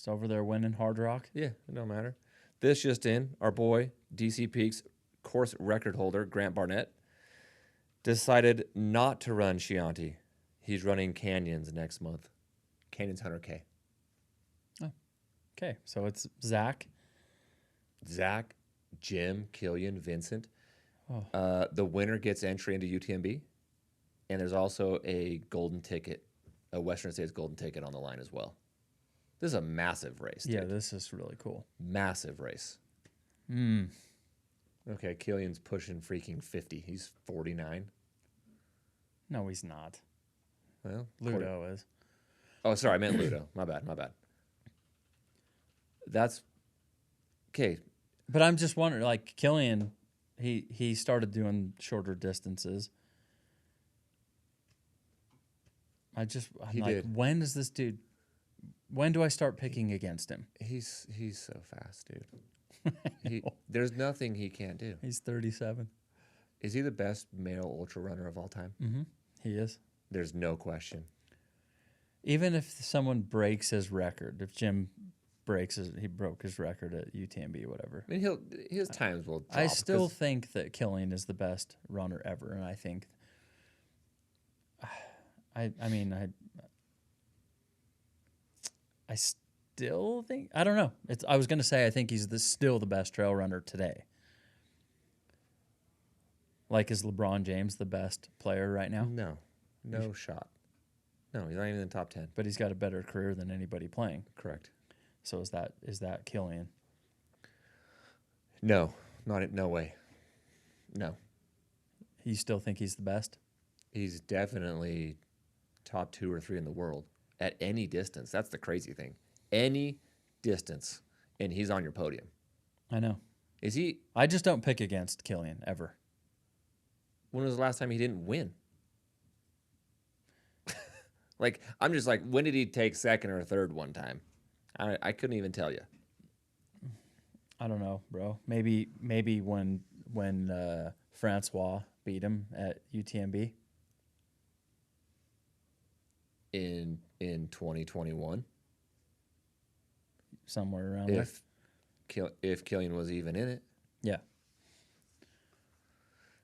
over there winning Hard Rock? Yeah, it don't matter. This just in, our boy, DC Peaks course record holder, Grant Barnett, decided not to run Chianti. He's running Canyons next month. Canyons 100K. Okay, so it's Zach. Zach, Jim, Killian, Vincent. Oh. The winner gets entry into UTMB. And there's also a golden ticket, a Western States golden ticket on the line as well. This is a massive race. Yeah, dude. this is really cool. Massive race. Mm. Okay, Killian's pushing freaking 50. He's 49. No, he's not. Well, Ludo is. Oh, sorry, I meant Ludo. My bad. That's okay. But I'm just wondering, like Killian, he started doing shorter distances. I'm He like, did. when does this dude? When do I start picking against him? He's so fast, dude. There's nothing he can't do. He's 37. Is he the best male ultra runner of all time? Mm-hmm. He is. There's no question. Even if someone breaks his record, if Jim he broke his record at UTMB or whatever. I mean, his times will drop. I still think that Killian is the best runner ever, and I think. I still think I don't know. I was gonna say I think he's still the best trail runner today. Like, is LeBron James the best player right now? No shot. No, he's not even in the top 10. But he's got a better career than anybody playing. Correct. So is that Killian? No way. No. You still think he's the best? He's definitely top 2 or 3 in the world at any distance. That's the crazy thing. Any distance, and he's on your podium. I know. Is he? I just don't pick against Killian ever. When was the last time he didn't win? Like, I'm just like, when did he take second or third one time? I couldn't even tell you. I don't know, bro. Maybe when Francois beat him at UTMB. In 2021, Somewhere around there. If Killian was even in it. Yeah.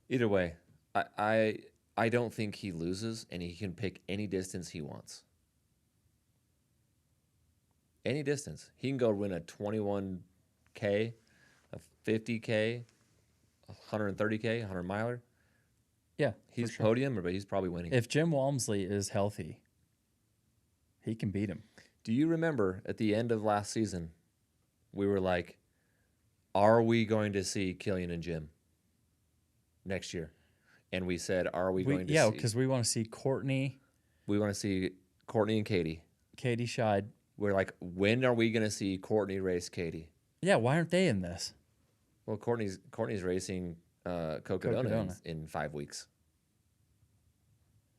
Either way, I don't think he loses, and he can pick any distance he wants. Any distance. He can go win a 21K, a 50K, 130K, 100 miler. Yeah. He's for sure. podium, but he's probably winning. If Jim Walmsley is healthy, he can beat him. Do you remember at the end of last season, we were like, are we going to see Killian and Jim next year? And we said, are we going to Yeah, see? because we want to see Courtney. We want to see Courtney and Katie. Katie Scheid. we're like, when are we going to see Courtney race Katie? Yeah, why aren't they in this? Well, Courtney's racing Cocodona in 5 weeks.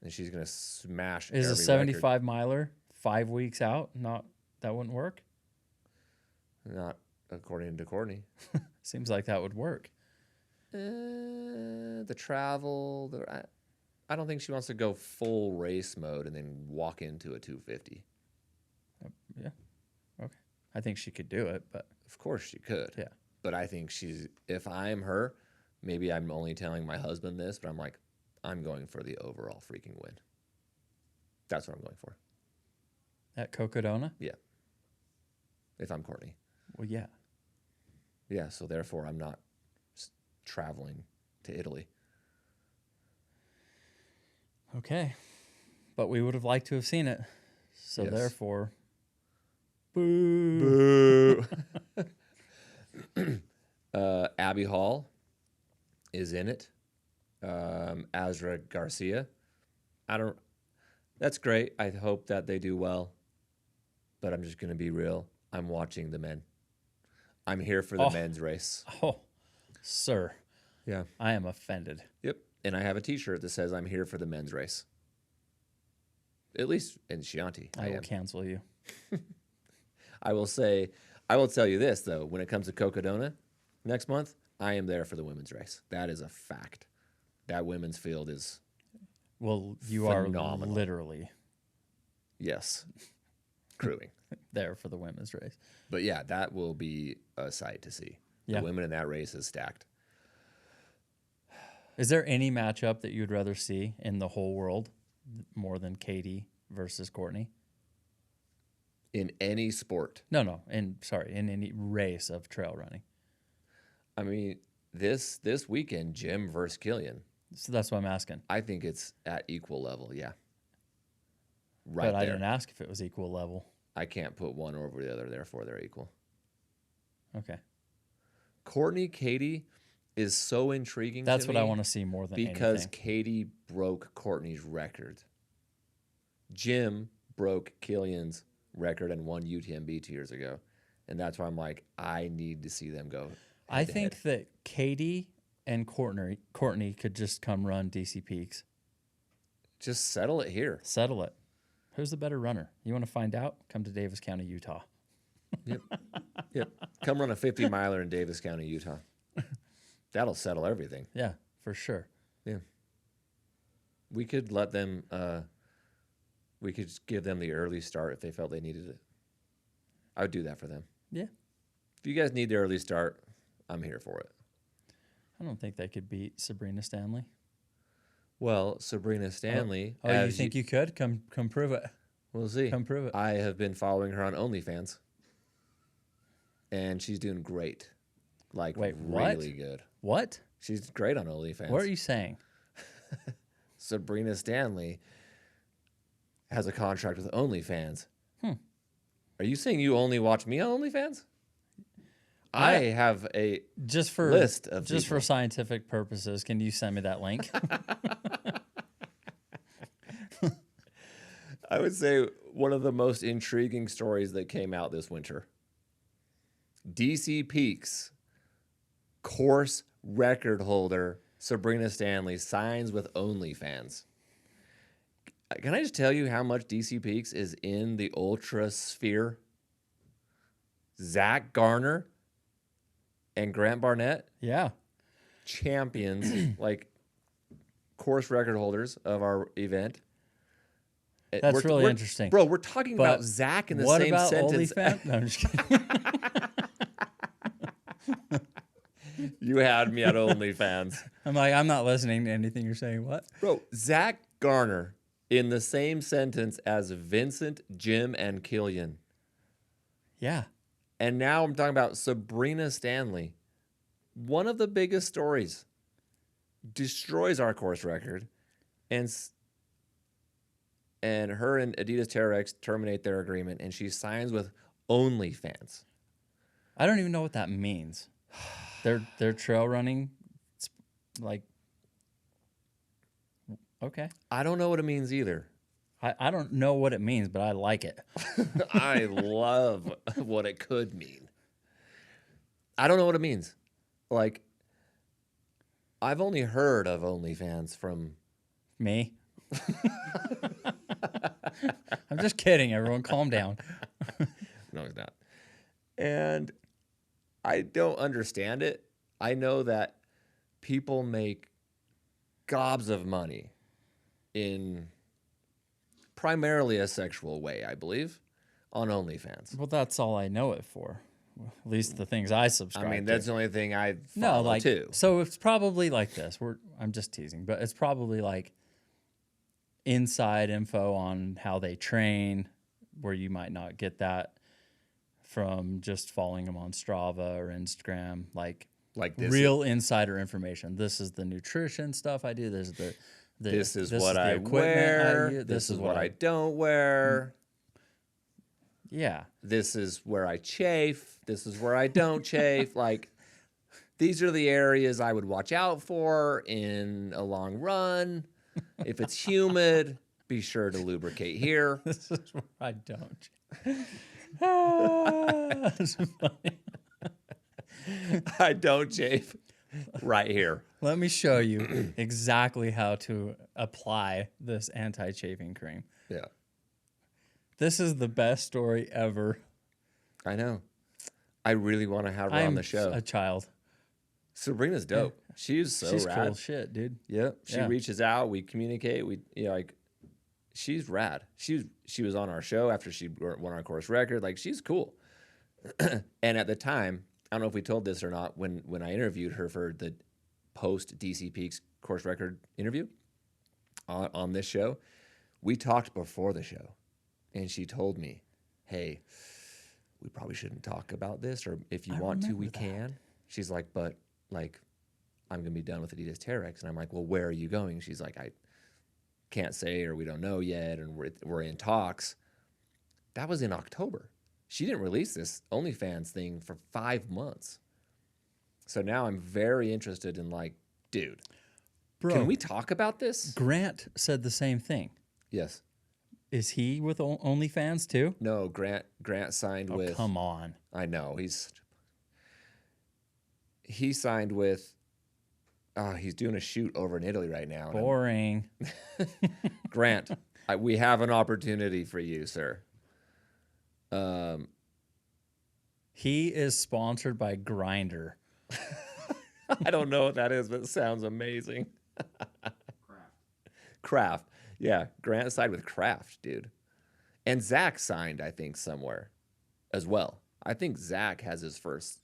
And she's going to smash Is a every 75 miler 5 weeks out? Not that wouldn't work. record. Not according to Courtney. Seems like that would work. The travel, I don't think she wants to go full race mode and then walk into a 250. Yeah. Okay. I think she could do it, but Of course she could. yeah. But I think if I'm her, maybe I'm only telling my husband this, but I'm like, I'm going for the overall freaking win. That's what I'm going for. At Cocodona? Yeah. If I'm Courtney. Well, yeah. Yeah, so therefore I'm not traveling to Italy. Okay. But we would have liked to have seen it. So Yes. therefore, boo. Abby Hall is in it. Azra Garcia. That's great. I hope that they do well. But I'm just going to be real. I'm watching the men. I'm here for the men's race. Oh, sir. Yeah. I am offended. Yep. And I have a t-shirt that says I'm here for the men's race. At least in Chianti, I will am. cancel you. I will tell you this, though. When it comes to Cocodona next month, I am there for the women's race. That is a fact. That women's field is, Well, you phenomenal. are literally yes, crewing. there for the women's race. But yeah, that will be a sight to see. Yeah. The women in that race is stacked. Is there any matchup that you'd rather see in the whole world more than Katie versus Courtney? In any sport. No. In any race of trail running. I mean, this weekend, Jim versus Killian. So that's what I'm asking. I think it's at equal level, yeah. Right But there. I didn't ask if it was equal level. I can't put one over the other, therefore they're equal. Okay. Courtney, Katie is so intriguing That's to what me I want to see more than because anything. Katie broke Courtney's record. Jim broke Killian's record and won UTMB 2 years ago. And that's why I'm like, I need to see them go. I think that Katie and Courtney could just come run DC Peaks. Just settle it here. Settle it. Who's the better runner? You want to find out? Come to Davis County, Utah. Yep. Come run a 50 miler in Davis County, Utah. That'll settle everything. Yeah, for sure. Yeah. We could let them, we could just give them the early start if they felt they needed it. I would do that for them. Yeah. If you guys need the early start, I'm here for it. I don't think they could beat Sabrina Stanley. Well, Sabrina Stanley. Oh, you think you could? Come prove it. We'll see. Come prove it. I have been following her on OnlyFans. And she's doing great. Like, Wait, what? really good. What? She's great on OnlyFans. What are you saying? Sabrina Stanley has a contract with OnlyFans. Are you saying you only watch me on OnlyFans? I have a Just for list of just people. for scientific purposes, can you send me that link? I would say one of the most intriguing stories that came out this winter. DC Peaks course record holder Sabrina Stanley signs with OnlyFans. Can I just tell you how much DC Peaks is in the ultra sphere? Zach Garner and Grant Barnett, Yeah. champions, like course record holders of our event. That's really interesting. Bro, we're talking But about Zach in the what same about sentence. OnlyFans? No, I'm just kidding. You had me at OnlyFans. I'm like, I'm not listening to anything you're saying. What? Bro, Zach Garner in the same sentence as Vincent, Jim, and Killian. Yeah. And now I'm talking about Sabrina Stanley. One of the biggest stories. Destroys our course record. And her and Adidas Terrex terminate their agreement. And she signs with OnlyFans. I don't even know what that means. They're trail running, like, okay. I don't know what it means either. I don't know what it means, but I like it. I love what it could mean. I don't know what it means. Like, I've only heard of OnlyFans from Me? I'm just kidding, everyone. Calm down. No, he's not. And I don't understand it. I know that people make gobs of money in primarily a sexual way, I believe, on OnlyFans. Well, that's all I know it for. At least the things I subscribe I mean, to. that's the only thing I No, follow like too. so it's probably like this. I'm just teasing, but it's probably like inside info on how they train, where you might not get that from just following them on Strava or Instagram. Like This real insider information. This is the nutrition stuff I do. This is what the I equipment wear. use. This is what I don't wear. Yeah. This is where I chafe. This is where I don't chafe. Like, these are the areas I would watch out for in a long run. If it's humid, be sure to lubricate here. This is where I don't. That's funny. I don't chafe right here. Let me show you exactly how to apply this anti-chafing cream. Yeah, This is the best story ever. I know. I really want to have her on I'm the show. a child. Sabrina's dope. She's so She's rad. cool shit, dude. Yep. She Yeah. reaches out. We communicate. Like, she's rad. She was on our show after she won our course record. Like, she's cool. And at the time, I don't know if we told this or not, when I interviewed her for the post DC Peaks course record interview on this show, we talked before the show, and she told me, "Hey, we probably shouldn't talk about this, or if you want to, we can." She's like, "But like, I'm gonna be done with Adidas Terex," and I'm like, "Well, where are you going?" She's like, "I can't say, or we don't know yet, and we're in talks." That was in October. She didn't release this OnlyFans thing for 5 months. So now I'm very interested in, like, dude, Bro, can we talk about this? Grant said the same thing. Yes. Is he with OnlyFans too? No, Grant signed Oh, with. come on. I know he signed with. He's doing a shoot over in Italy right now. Boring. Grant, we have an opportunity for you, sir. He is sponsored by Grindr. I don't know what that is, but it sounds amazing. Kraft. Yeah, Grant signed with Kraft, dude. And Zach signed, I think, somewhere as well. I think Zach has his first,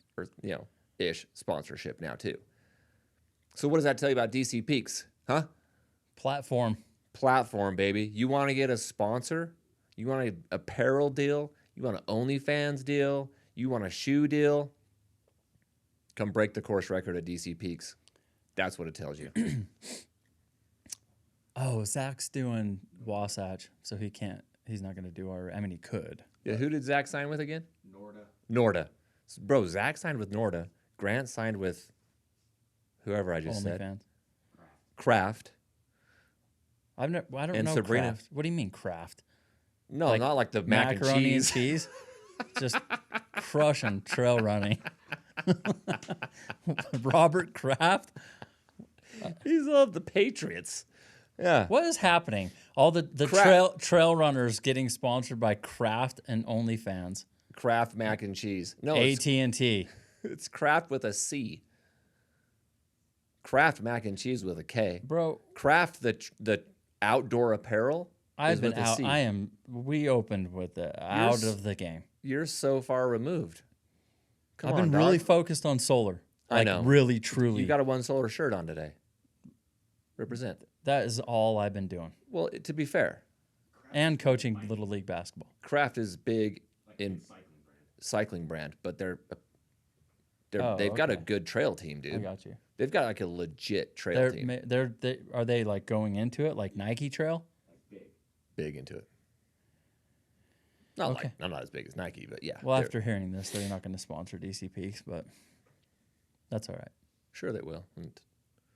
ish sponsorship now, too. So what does that tell you about DC Peaks? Huh? Platform. Platform, baby. You want to get a sponsor? You want an apparel deal? You want an OnlyFans deal? You want a shoe deal? Come break the course record at DC Peaks. That's what it tells you. Oh, Zach's doing Wasatch, so he's not going to do our, I mean, he could. Yeah, who did Zach sign with again? Norda. Norda. Bro, Zach signed with Norda. Grant signed with whoever I just said. OnlyFans. Kraft. I don't And know Sabrina. Kraft. What do you mean Kraft? No, Like not like the mac and Macaroni cheese. and cheese? Just crushing trail running. Robert Kraft? He's of the Patriots. Yeah. What is happening? All the trail runners getting sponsored by Kraft and OnlyFans. Kraft mac and cheese. No, AT&T. it's Kraft with a C. Kraft mac and cheese with a K. Bro, Kraft the outdoor apparel. I've is been with a out. C. We opened with the out of the game. You're so far removed. Come I've on, been dog. really focused on solar. I know. Really, truly. You got a One Solar shirt on today. Represent. That is all I've been doing. Well, to be fair, And coaching Little League basketball. Kraft is big in cycling brand, but they've got a okay. good trail team, dude. I got you. They've got like a legit trail team. Are they like going into it like Nike Trail? Big into it. Not Okay. like I'm not as big as Nike, but yeah. Well, they're- after hearing this, they're not going to sponsor DC Peaks, but that's all right. sure they will. And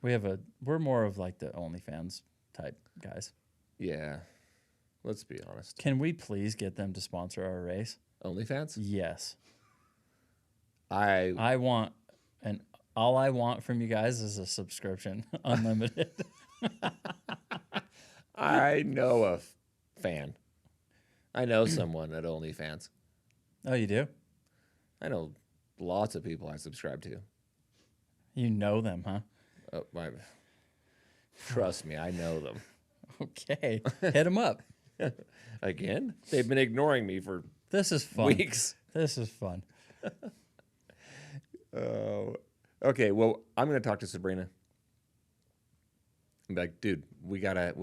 We're more of like the OnlyFans type guys. yeah, Let's be honest. Can we please get them to sponsor our race? OnlyFans? Yes. I I want, and all I want from you guys is a subscription, unlimited. I know a fan. I know someone at OnlyFans. Oh, you do? I know lots of people I subscribe to. You know them, huh? Trust me, I know them. Okay. Hit them up. Again? They've been ignoring me for This is fun. weeks. This is fun. Oh, okay. Well, I'm gonna talk to Sabrina. I'm like, dude, we gotta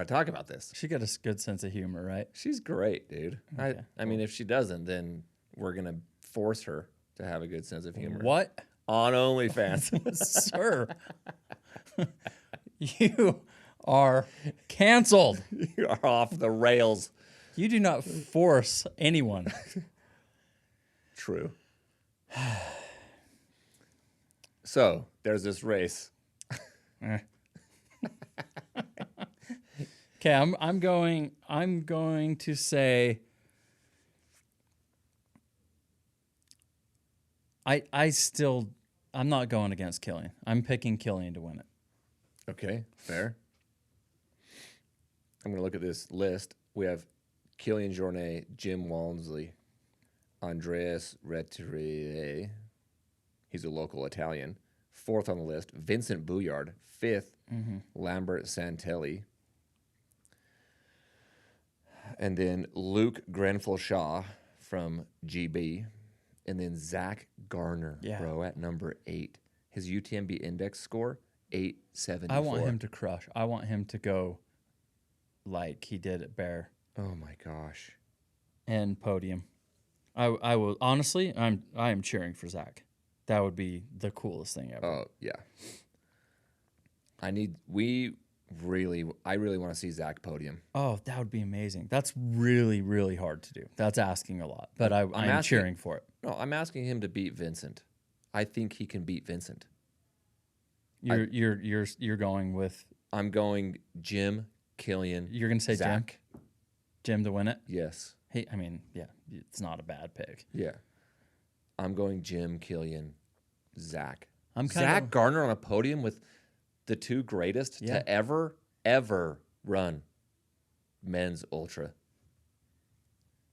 talk about this. She got a good sense of humor, right? She's great, dude. Okay, I mean, if she doesn't, then we're gonna force her to have a good sense of humor. What? On OnlyFans? Sir, you are canceled. You are off the rails. You do not force anyone. True. So there's this race. Okay, I'm going to say I'm not going against Killian. I'm picking Killian to win it. Okay, fair. I'm gonna look at this list. We have Killian Jornet, Jim Walmsley, Andreas Rettiere. He's a local Italian. 4th on the list. Vincent Bouillard. 5th. Lambert Santelli. And then Luke Grenfell-Shaw from GB. And then Zach Garner, bro, at number 8. His UTMB index score, 874. I want him to crush. I want him to go like he did at Bear Oh my gosh. and podium. I will honestly. I am cheering for Zach. That would be the coolest thing ever. Oh yeah. I really want to see Zach podium. Oh, that would be amazing. That's really, really hard to do. That's asking a lot, but I'm cheering for it. No, I'm asking him to beat Vincent. I think he can beat Vincent. You're going with. I'm going Jim, Killian. You're gonna say Zach. Jim to win it. Yes. Hey, I mean, yeah, it's not a bad pick. Yeah. I'm going Jim, Killian, Zach. I'm Zach Garner on a podium with the 2 greatest Yeah. to ever run men's ultra.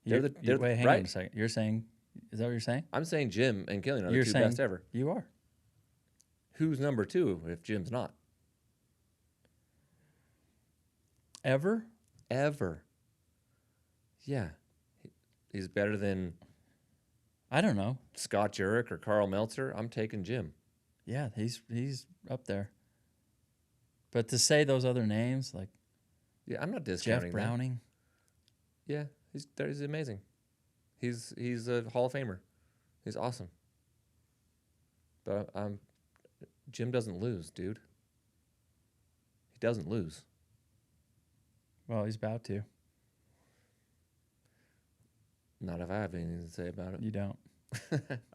Wait, hang right. on a second. You're saying, is that what you're saying? I'm saying Jim and Killian are You're the 2 saying best ever. You are. Who's number 2 if Jim's not? Ever? Ever. Yeah. He's better than I don't know. Scott Jurek or Carl Meltzer. I'm taking Jim. Yeah, he's up there. But to say those other names like Yeah, I'm not discounting Jeff Browning, that. Yeah, he's amazing. He's a Hall of Famer. He's awesome. But Jim doesn't lose, dude. He doesn't lose. well, he's about to. Not if I have anything to say about it. You don't.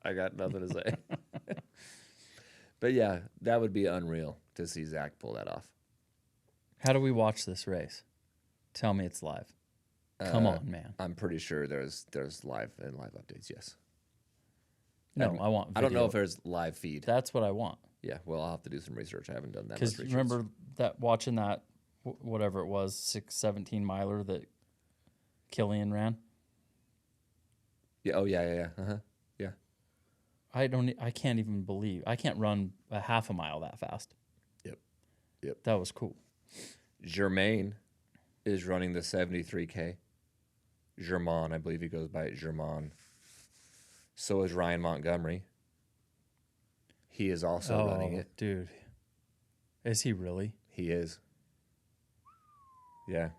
I got nothing to say. But yeah, that would be unreal to see Zach pull that off. How do we watch this race? Tell me it's live. Come on, man. I'm pretty sure there's live updates. Yes. No, I want video. I don't know if there's live feed. That's what I want. Yeah, well, I'll have to do some research. I haven't done that much Because research. remember that watching that whatever it was 17 miler that Killian ran. Yeah. Oh yeah. Uh-huh. Yeah. I can't even believe I can't run a half a mile that fast. Yep. That was cool. Germain is running the 73K. Germain, I believe he goes by Germain. So is Ryan Montgomery. He is also running it. Dude. Is he really? He is. Yeah.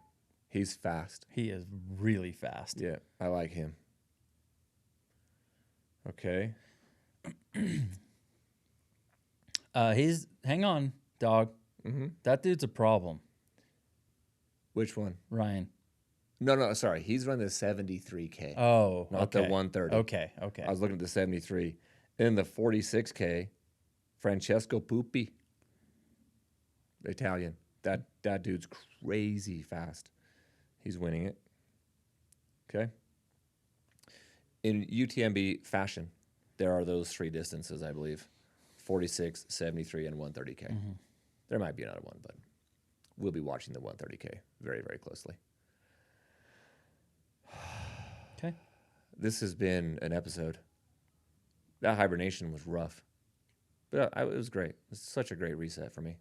He's fast. He is really fast. Yeah, I like him. Okay. Hang on, dog. Mm-hmm. That dude's a problem, Which one? Ryan. No, sorry. He's running the 73K. Oh, not okay. the 130. Okay. I was looking at the 73. In the 46K, Francesco Pupi. Italian. That dude's crazy fast. He's winning it. Okay. In UTMB fashion, there are those three distances, I believe. 46, 73, and 130K. There might be another one, but we'll be watching the 130K very, very closely. Okay. This has been an episode. That hibernation was rough, but it was great. It's such a great reset for me.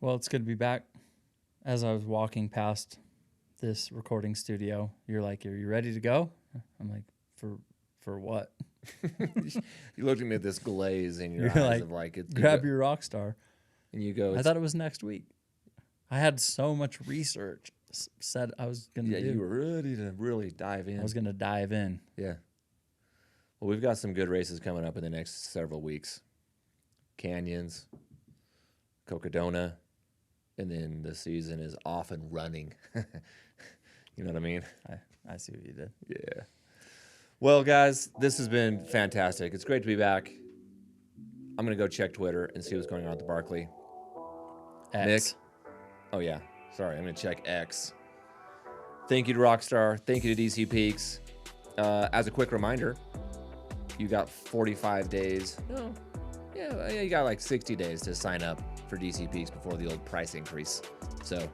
Well, it's good to be back. As I was walking past this recording studio, you're like, "Are you ready to go?" I'm like, "For what?" You looked at me with this glaze in your You're eyes like, of like, it's Grab your rock star. and you go. I thought it was next week. I had so much research said I was going to Yeah, do. you were ready to really dive in. I was going to dive in. Yeah. Well, we've got some good races coming up in the next several weeks. Canyons, Cocodona, and then the season is off and running. You know what I mean? I see what you did. Yeah. Well, guys, this has been fantastic. It's great to be back. I'm going to go check Twitter and see what's going on at the Barkley. X. Nick? Oh, yeah. Sorry, I'm going to check X. Thank you to Rockstar. Thank you to DC Peaks. As a quick reminder, you got 45 days. No. Yeah, you got like 60 days to sign up for DC Peaks before the old price increase. So